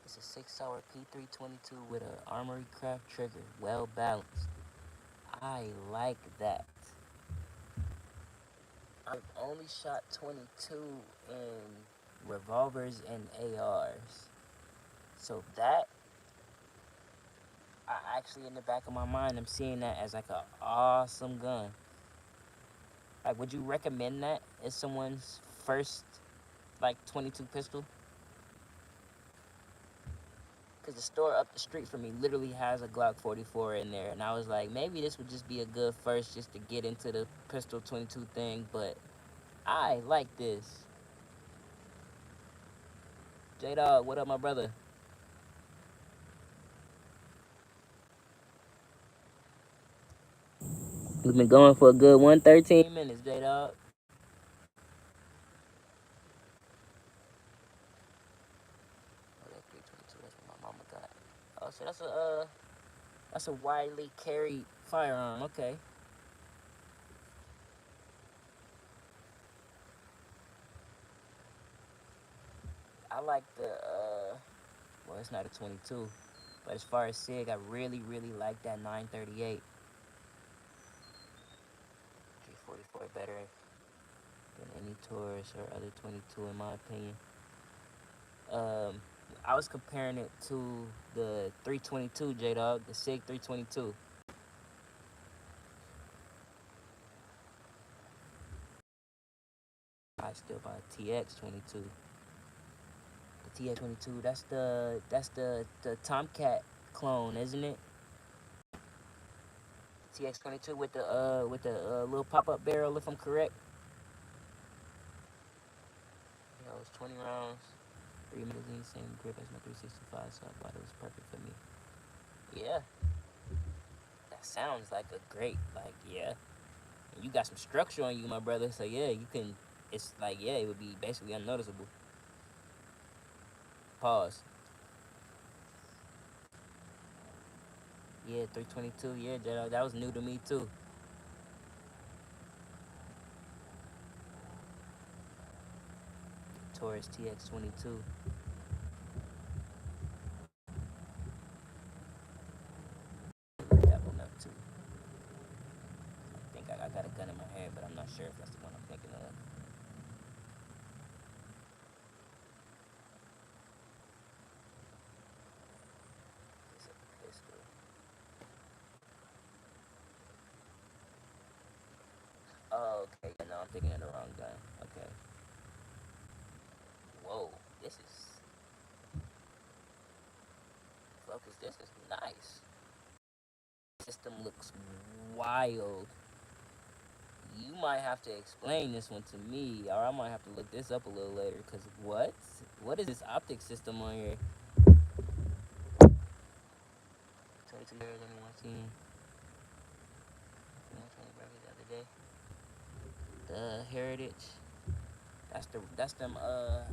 it's a 6-hour P322 with an Armory Craft trigger, well balanced. I like that. I've only shot 22 in revolvers and ARs. So that, I actually in the back of my mind, I'm seeing that as like an awesome gun. Like, would you recommend that as someone's first like 22 pistol? Because the store up the street from me literally has a Glock 44 in there, and I was like, maybe this would just be a good first just to get into the pistol 22 thing. But I like this. J Dog, what up, my brother? We've been going for a good 113 minutes, J Dog. Oh, that 322, that's what my mama got. Oh, so that's a widely carried firearm. Okay, I like the well, it's not a 22, but as far as SIG, I really like that 938. 344 better than any Taurus or other 22 in my opinion. Um, I was comparing it to the 322 J Dog, the SIG 322. I still buy a TX 22. The TX 22, that's the Tomcat clone, isn't it? TX 22 with the little pop up barrel, if I'm correct. You know, it's 20 rounds, 3 magazines, same grip as my 365, so I thought it was perfect for me. Yeah, that sounds like a great, like, yeah. And you got some structure on you, my brother, so yeah, you can, it's like, yeah, it would be basically unnoticeable. Pause. Yeah, 322, yeah, that was new to me too. Taurus TX 22. Look that one up too. I think I got a gun in my head, but I'm not sure if that's the one I'm thinking of. It's a pistol. Oh, okay. Yeah, no, I'm thinking of the wrong gun. Okay. Whoa, this is focus. This is nice. System looks wild. You might have to explain this one to me, or I might have to look this up a little later. Cause what? What is this optic system on here? 22 years, anyone seen? The other day. The Heritage. That's them. I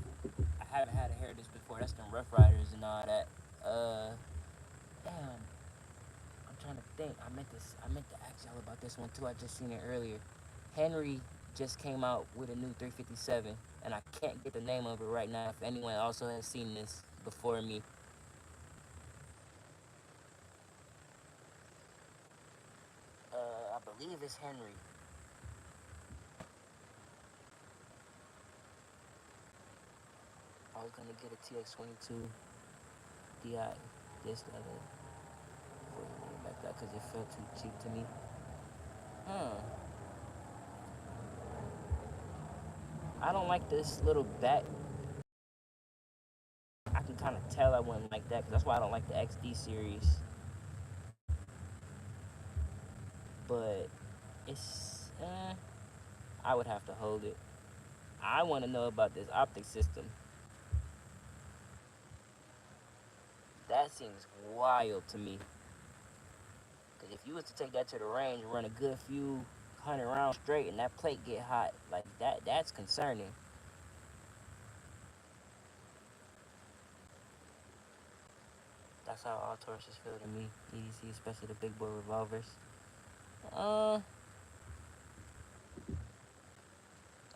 haven't had a Heritage before. That's them Rough Riders and all that. Damn. I'm trying to think. I meant to ask y'all about this one too. I just seen it earlier. Henry just came out with a new 357, and I can't get the name of it right now. If anyone also has seen this before me, I believe it's Henry. I was gonna get a TX22 DI this the other back that because it felt too cheap to me. Huh. I don't like this little back. I can kind of tell I wouldn't like that because that's why I don't like the XD series. But it's, I would have to hold it. I want to know about this optic system. That seems wild to me. Cause if you was to take that to the range and run a good few hundred rounds straight, and that plate get hot like that's concerning. That's how all Tauruses feel to me. EDC, especially the big boy revolvers. Uh,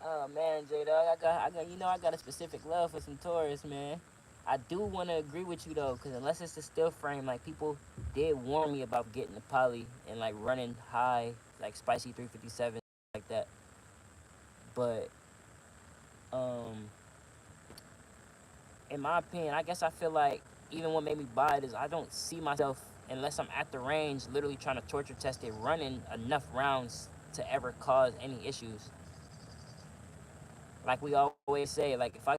oh man, J Dog, I got a specific love for some Taurus, man. I do want to agree with you though, because unless it's a still frame, like people did warn me about getting the poly and like running high, like spicy 357, like that. But um, in my opinion, I guess I feel like even what made me buy it is I don't see myself unless I'm at the range, literally trying to torture test it, running enough rounds to ever cause any issues. Like we always say, like if I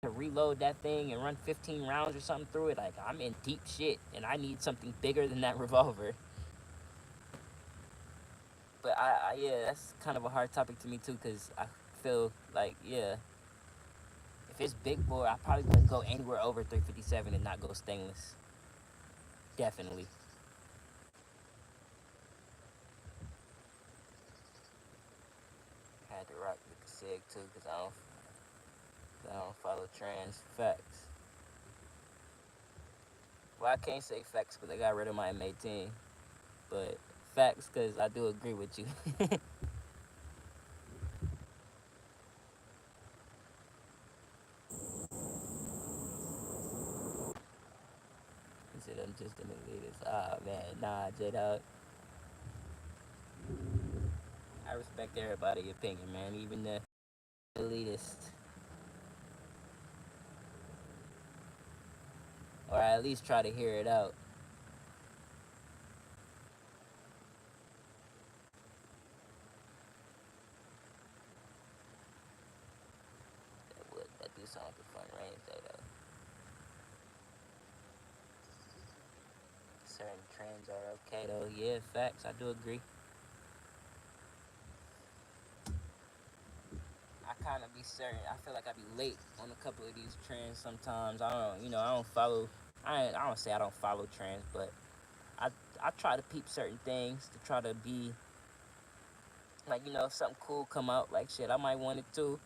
to reload that thing and run 15 rounds or something through it, like I'm in deep shit and I need something bigger than that revolver. But yeah, that's kind of a hard topic to me too, cause I feel like yeah, if it's big bore, I probably wouldn't go anywhere over 357 and not go stainless. Definitely. Had to rock with the SIG too, cause I don't follow trans facts. Well, I can't say facts because I got rid of my M18, but facts because I do agree with you. He said I'm just an elitist. Ah man, nah, J Dog. I respect everybody's opinion, man, even the elitist, or at least try to hear it out. That do sound like a fun range, J Dog. Certain trends are okay though. Yeah, facts. I do agree. I kind of be certain. I feel like I be late on a couple of these trends sometimes. I don't, I don't follow. I don't say I don't follow trends, but I I try to peep certain things to try to be like if something cool come out, like shit, I might want it too.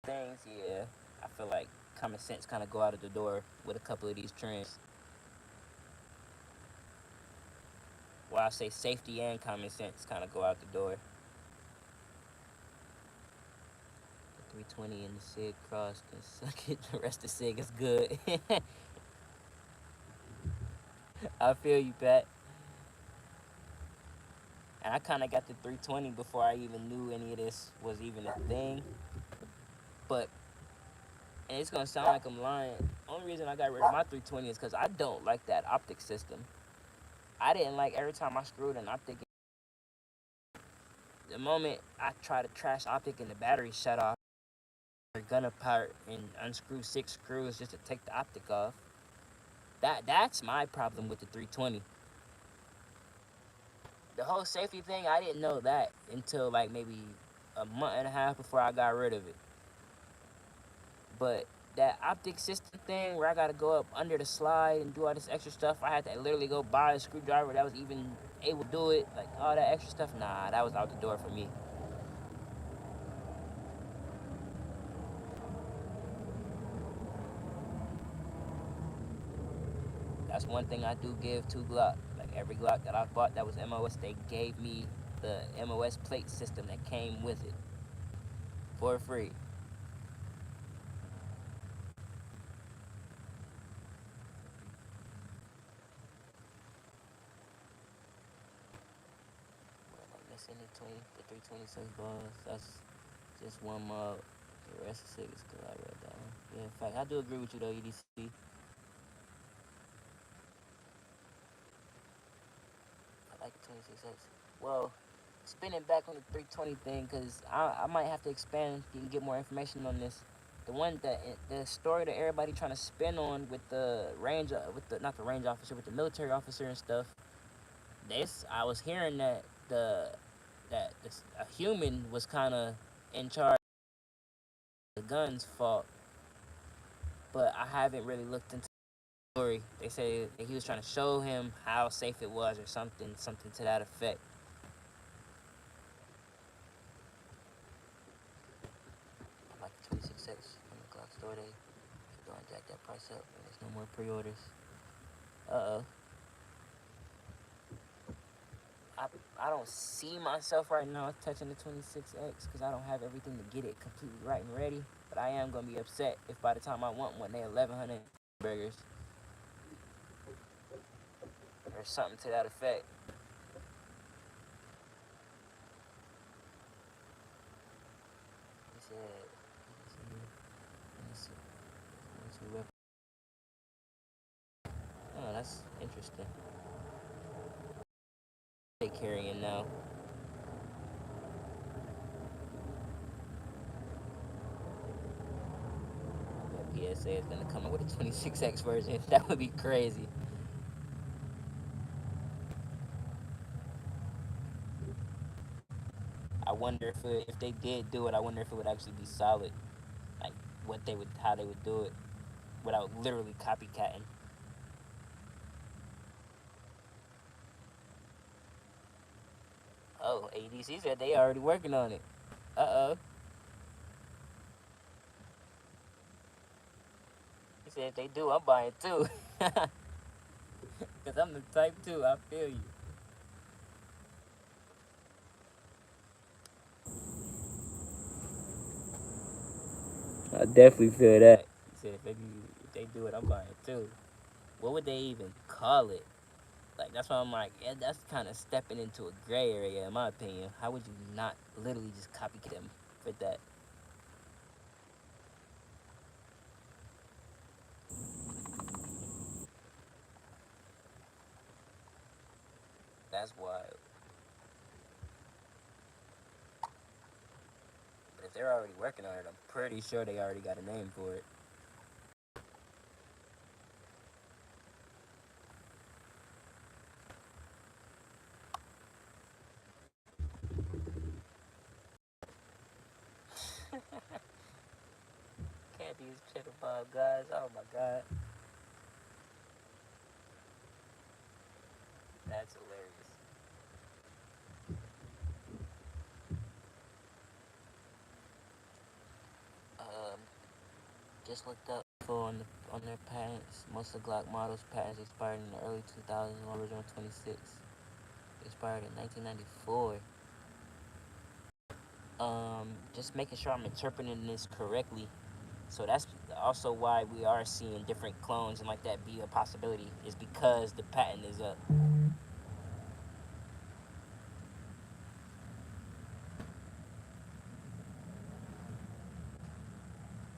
Things, yeah. I feel like common sense kind of go out of the door with a couple of these trends. Well, I say safety and common sense kind of go out the door. The 320 and the SIG cross can suck it. The rest of SIG is good. I feel you, Pat. And I kind of got the 320 before I even knew any of this was even a thing. But, and it's going to sound like I'm lying. Only reason I got rid of my 320 is because I don't like that optic system. I didn't like every time I screwed an optic. The moment I try to trash optic and the battery shut off, or gun apart and unscrew 6 screws just to take the optic off. That's my problem with the 320. The whole safety thing, I didn't know that until like maybe a month and a half before I got rid of it. But that optic system thing where I gotta go up under the slide and do all this extra stuff, I had to literally go buy a screwdriver that was even able to do it. Like all that extra stuff, nah, that was out the door for me. That's one thing I do give to Glock. Like every Glock that I bought that was MOS, they gave me the MOS plate system that came with it for free. What am I missing? The 326 balls. That's just one mod. The rest of six because I read that one. Yeah, in fact, I do agree with you though, EDC. I like the 26X. Well, spinning back on the 320 thing, because I might have to expand and get more information on this. The one that the story that everybody trying to spin on with the range with the not the range officer with the military officer and stuff. This I was hearing that a human was kind of in charge gun's fault, but I haven't really looked into the story. They say that he was trying to show him how safe it was, or something to that effect. Like 26X on the Glock store, they go and jack that price up. And there's no more pre-orders. Uh oh. I, I don't see myself right now touching the 26X because I don't have everything to get it completely right and ready. But I am going to be upset if by the time I want one, they 1,100 burgers or something to that effect. He said, oh, that's interesting. They carrying now. PSA is gonna come up with a 26X version. That would be crazy. I wonder if they did do it. I wonder if it would actually be solid, like how they would do it without literally copycatting. Oh, ADC said they already working on it. Uh-oh. He said if they do, I'm buying too. Cause I'm the type too. I feel you. I definitely feel that. He said if they do it, I'm buying too. What would they even call it? Like that's why I'm like, yeah, that's kind of stepping into a gray area in my opinion. How would you not literally just copycat them for that? That's wild. But if they're already working on it, I'm pretty sure they already got a name for it. Candy's cheddar bob, guys. Oh my god, that's hilarious. Um, just looked up on their patents. Most of the Glock models patents expired in the early 2000s. Original 26 expired in 1994. Just making sure I'm interpreting this correctly. So that's also why we are seeing different clones and like that be a possibility, is because the patent is up.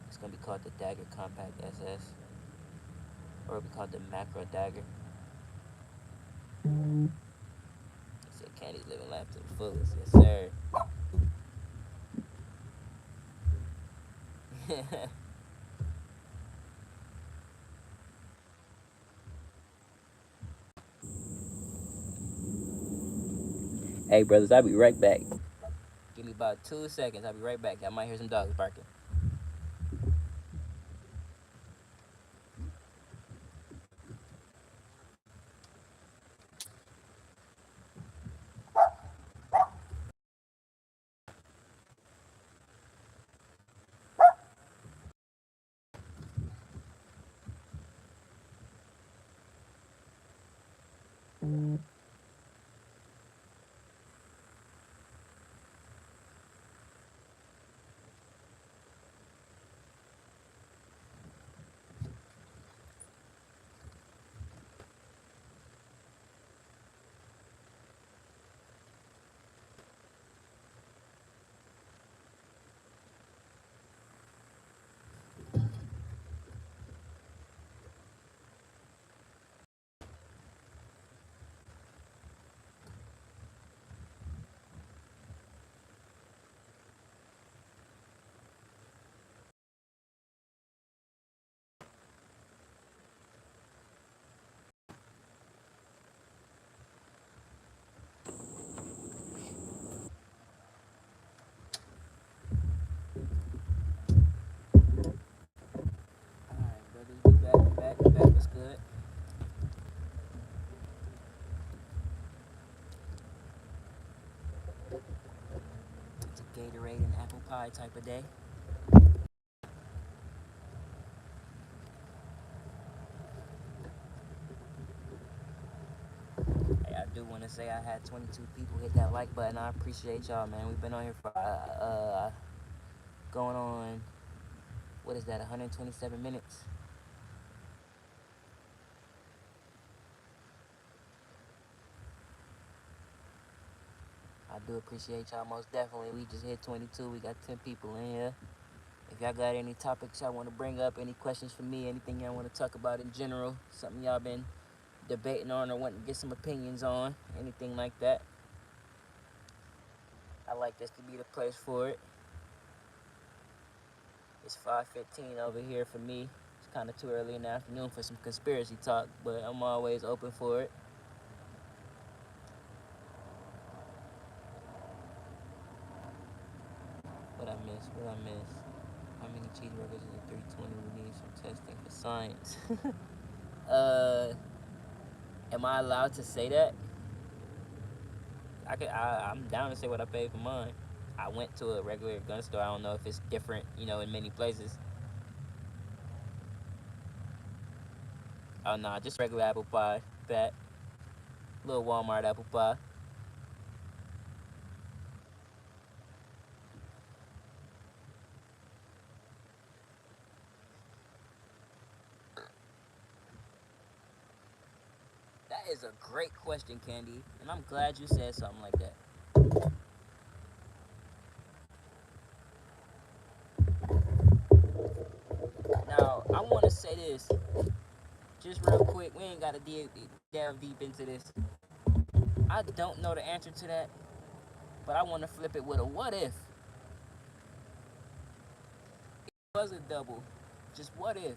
It's gonna be called the Dagger Compact SS, or it'll be called the Macro Dagger. He said Candy's living life to the fullest, yes sir. Hey brothers, I'll be right back. Give me about 2 seconds. I'll be right back. I might hear some dogs barking. ride type of day. Hey, I do want to say I had 22 people hit that like button. I appreciate y'all, man. We've been on here for going on, what is that, 127 minutes? I do appreciate y'all most definitely. We just hit 22. We got 10 people in here. If y'all got any topics y'all want to bring up, any questions for me, anything y'all want to talk about in general, something y'all been debating on or wanting to get some opinions on, anything like that, I like this to be the place for it. It's 5:15 over here for me. It's kind of too early in the afternoon for some conspiracy talk, but I'm always open for it. What I miss? What I miss? How many cheeseburgers is a 320? We need some testing for science. uh, am I allowed to say that? I'm down to say what I paid for mine. I went to a regular gun store. I don't know if it's different, in many places. Oh no, just regular apple pie. Fat. Little Walmart apple pie. That is a great question, Candy, and I'm glad you said something like that. Now, I want to say this just real quick. We ain't got to delve deep into this. I don't know the answer to that, but I want to flip it with a what if. It was a double. Just what if?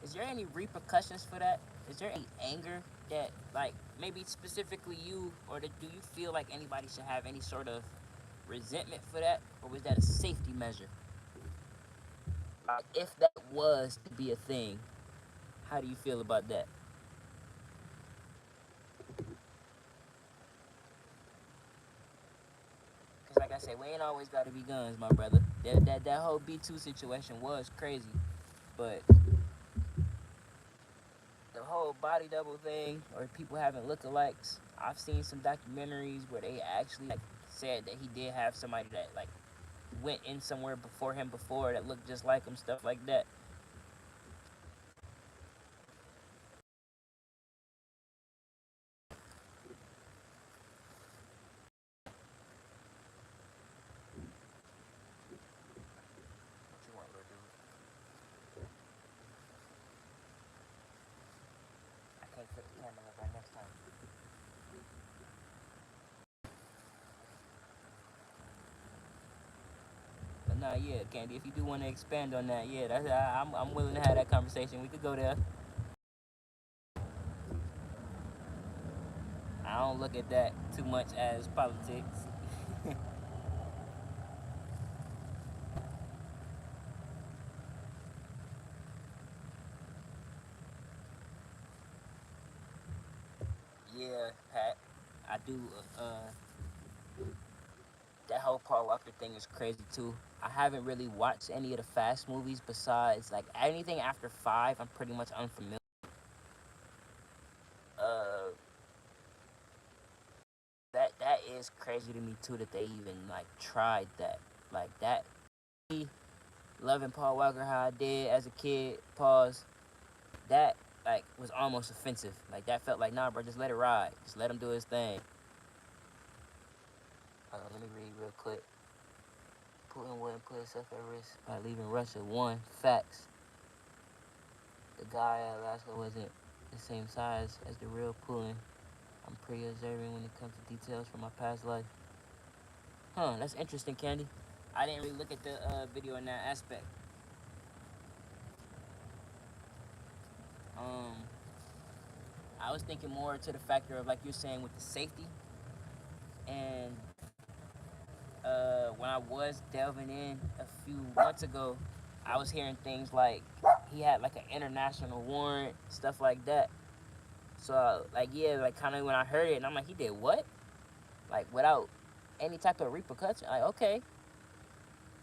Is there any repercussions for that? Is there any anger that, like, maybe specifically you, or do you feel like anybody should have any sort of resentment for that, or was that a safety measure? Like, if that was to be a thing, how do you feel about that? Because, like I said, we ain't always got to be guns, my brother. That whole B2 situation was crazy, but the whole body double thing, or people having lookalikes. I've seen some documentaries where they actually like said that he did have somebody that like went in somewhere before him before that looked just like him, stuff like that. What you want, little dude? I can't put the camera up right next time. But nah, yeah, Candy. If you do want to expand on that, yeah, I'm willing to have that conversation. We could go there. I don't look at that too much as politics. Yeah, Pat. I do. That whole Paul Walker thing is crazy too. I haven't really watched any of the Fast movies besides like anything after five. I'm pretty much unfamiliar. Uh, that is crazy to me too that they even like tried that like that. Me loving Paul Walker how I did as a kid. Pause. That like was almost offensive. Like that felt like nah, bro. Just let it ride. Just let him do his thing. Let me read real quick. Putin wouldn't put himself at risk by leaving Russia. One, facts. The guy at Alaska wasn't the same size as the real Putin. I'm pretty observant when it comes to details from my past life. Huh, that's interesting, Candy. I didn't really look at the video in that aspect. Um, I was thinking more to the factor of like you're saying with the safety. And when I was delving in a few months ago, I was hearing things like he had like an international warrant, stuff like that. So like yeah, like kind of when I heard it, and I'm like, he did what? Like without any type of repercussion? Like okay,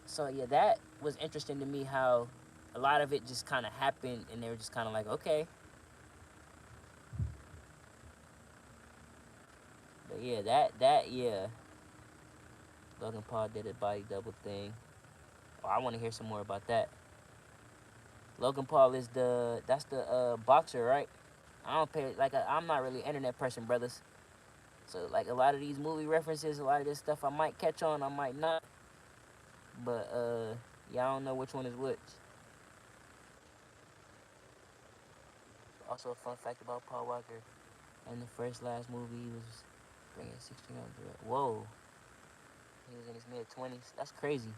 So yeah, that was interesting to me how a lot of it just kind of happened, and they were just kind of like, okay. But yeah, that yeah, Logan Paul did a body double thing. Oh, I want to hear some more about that. Logan Paul is that's the boxer, right? I don't pay like I'm not really an internet person, brothers. So like a lot of these movie references, a lot of this stuff I might catch on, I might not. But yeah, I don't know which one is which. Also, a fun fact about Paul Walker: in the first last movie, he was bringing 16-year-old girl. Whoa, he was in his mid 20s. That's crazy.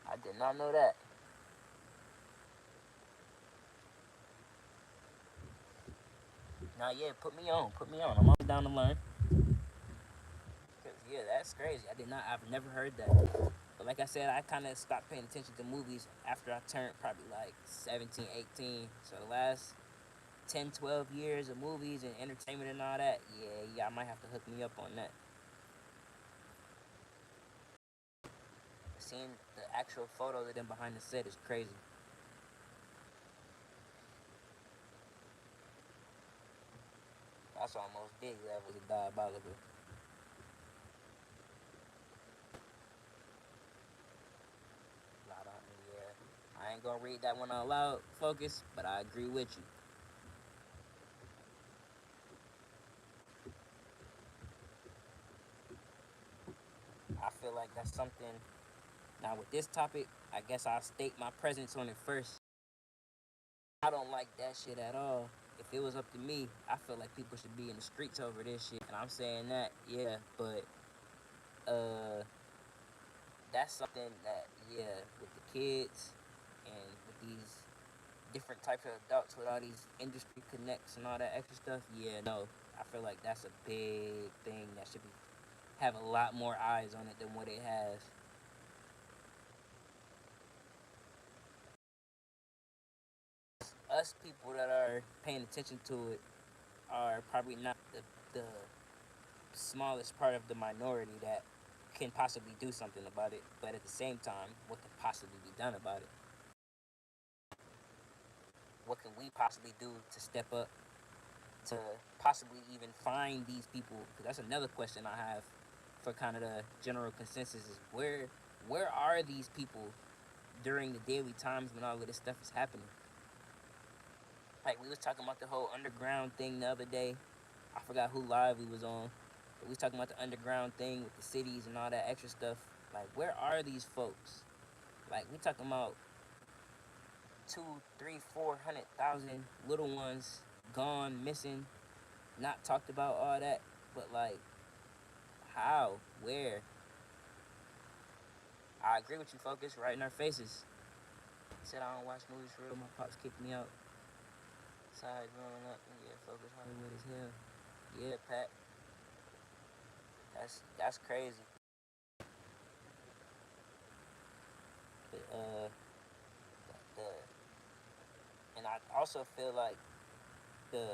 I did not know that. Nah, yeah, put me on, put me on. I'm always down to learn. Cause yeah, that's crazy. I did not. I've never heard that. But like I said, I kind of stopped paying attention to movies after I turned probably like 17, 18. So the last 10, 12 years of movies and entertainment and all that, yeah, I might have to hook me up on that. Seeing the actual photo of them behind the set is crazy. That's almost big levels of diabolical. Lot of, yeah. I ain't gonna read that one out loud, focus, but I agree with you. I feel like that's something. Now with this topic, I guess I'll state my presence on it first. I don't like that shit at all. If it was up to me, I feel like people should be in the streets over this shit. And I'm saying that, yeah, but uh that's something that, yeah, with the kids and with these different types of adults with all these industry connects and all that extra stuff, yeah, no. I feel like that's a big thing that should be have a lot more eyes on it than what it has. Us people that are paying attention to it are probably not the smallest part of the minority that can possibly do something about it, but at the same time, what can possibly be done about it? What can we possibly do to step up to possibly even find these people? Because that's another question I have for kind of the general consensus is where are these people during the daily times when all of this stuff is happening? Like we was talking about the whole underground thing the other day. I forgot who live we was on. But we was talking about the underground thing with the cities and all that extra stuff. Like where are these folks? Like we talking about two, three, 400,000 little ones gone, missing, not talked about, all that. But like, how? Where? I agree with you, focus right in our faces. Said I don't watch movies for real. My pops kicked me out. Side growing up, and yeah, focus Hollywood as hell. Yeah, Pat, that's crazy. But the and I also feel like the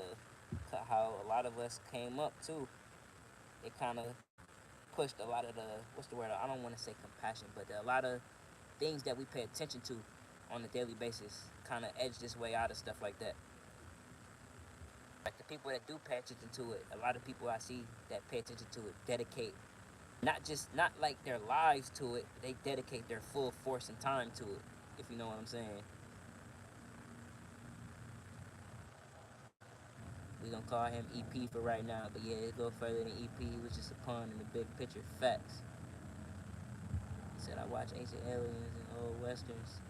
how a lot of us came up too. It kind of pushed a lot of the what's the word? I don't want to say compassion, but a lot of things that we pay attention to on a daily basis kind of edge this way out of stuff like that. Like the people that do pay attention to it, a lot of people I see that pay attention to it dedicate not like their lives to it, they dedicate their full force and time to it. If you know what I'm saying. We gonna call him EP for right now, but yeah, it go further than EP. He was just a pawn in the big picture. Facts. He said I watch Ancient Aliens and old westerns.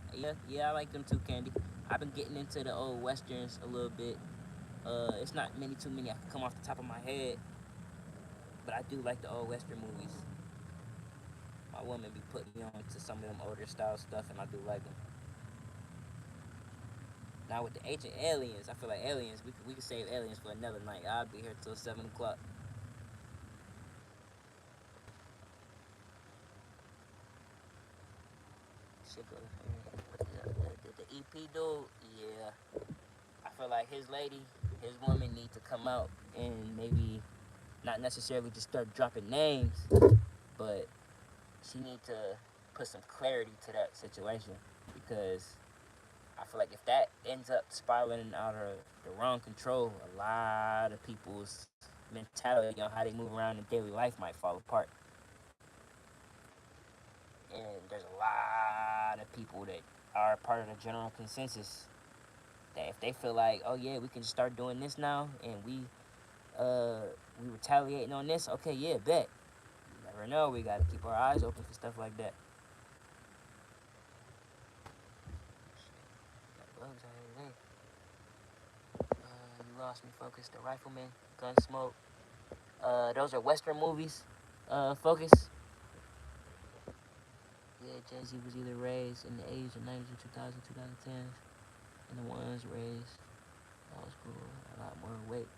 Yeah, I like them too, Candy. I've been getting into the old westerns a little bit. It's not too many I can come off the top of my head, but I do like the old western movies. My woman be putting me on to some of them older style stuff, and I do like them. Now with the Ancient Aliens, I feel like aliens. We could save aliens for another night. I'll be here till 7 o'clock. Shit go the EP dude, yeah. I feel like his lady, his woman need to come out and maybe not necessarily just start dropping names, but she need to. put some clarity to that situation, because I feel like if that ends up spiraling out of the wrong control, a lot of people's mentality on how they move around in daily life might fall apart. And there's a lot of people that are part of the general consensus that if they feel like, oh yeah, we can start doing this now, and we retaliating on this, okay, yeah, bet. You never know. We gotta keep our eyes open for stuff like that. Got bugs out here today. You lost me, focus. The Rifleman, Gunsmoke. Those are Western movies. Focus. Yeah, Jay Z was either raised in the 80s or 90s or 2000, 2010s, and the ones raised old school, a lot more weight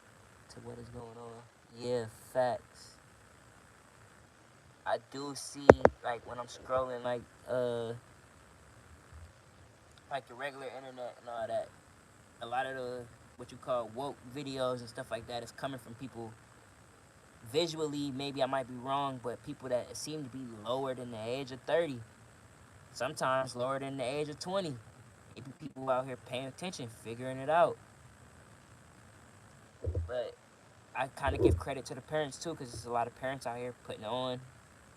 to what is going on. Yeah, facts. I do see, like when I'm scrolling like the regular internet and all that, a lot of the what you call woke videos and stuff like that is coming from people visually. Maybe I might be wrong, but people that seem to be lower than the age of 30, sometimes lower than the age of 20. Maybe people out here paying attention, figuring it out. But I kind of give credit to the parents too, because there's a lot of parents out here putting on,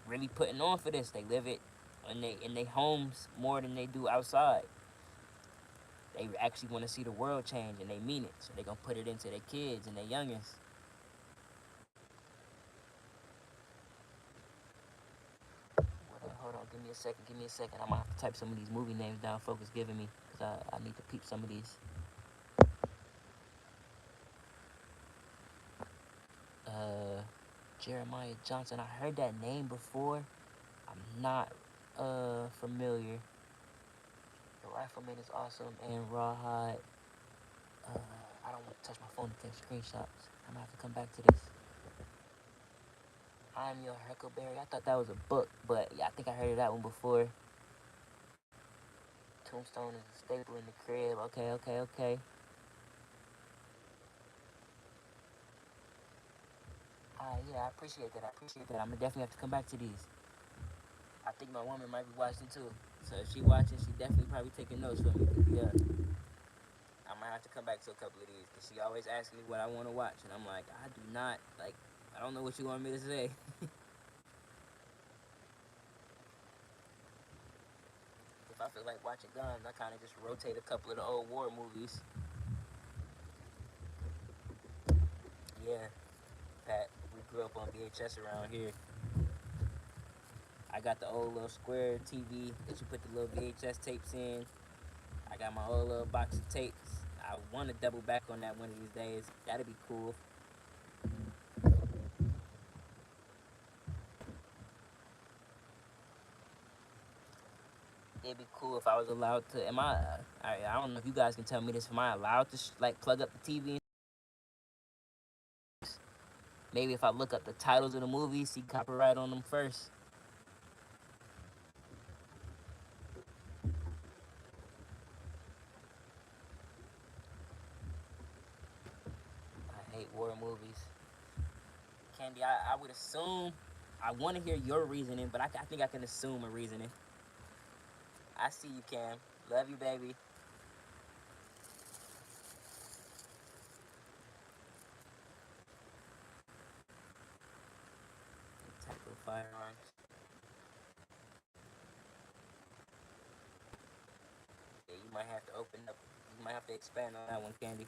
really putting on for this. They live it in their homes more than they do outside. They actually want to see the world change, and they mean it. So they're gonna put it into their kids and their youngins. Hold on, give me a second. Give me a second. I'm gonna have to type some of these movie names down. Focus giving me, because I need to peep some of these. Uh, Jeremiah Johnson. I heard that name before. I'm not familiar. The Rifleman is awesome, and Rawhide. I don't want to touch my phone to take screenshots. I'm gonna have to come back to this. I'm Your Huckleberry. I thought that was a book, but yeah, I think I heard of that one before. Tombstone is a staple in the crib. Okay, okay, okay. Yeah, I appreciate that. I appreciate that. I'm gonna definitely have to come back to these. I think my woman might be watching too. So if she watching, she definitely probably taking notes for me. Yeah, I might have to come back to a couple of these, because she always asks me what I want to watch, and I'm like, I do not like. I don't know what you want me to say. If I feel like watching guns, I kind of just rotate a couple of the old war movies. Yeah, Pat, we grew up on VHS around here. I got the old little square TV that you put the little VHS tapes in. I got my old little box of tapes. I want to double back on that one of these days. That'd be cool. It'd be cool if I was allowed to. Am I don't know if you guys can tell me this. Am I allowed to like plug up the TV? Maybe if I look up the titles of the movies, see copyright on them first. I hate war movies. Candy, I would assume. I want to hear your reasoning, but I think I can assume a reasoning. I see you, Cam. Love you, baby. Type of firearms. Yeah, you might have to open up. You might have to expand on that one, Candy.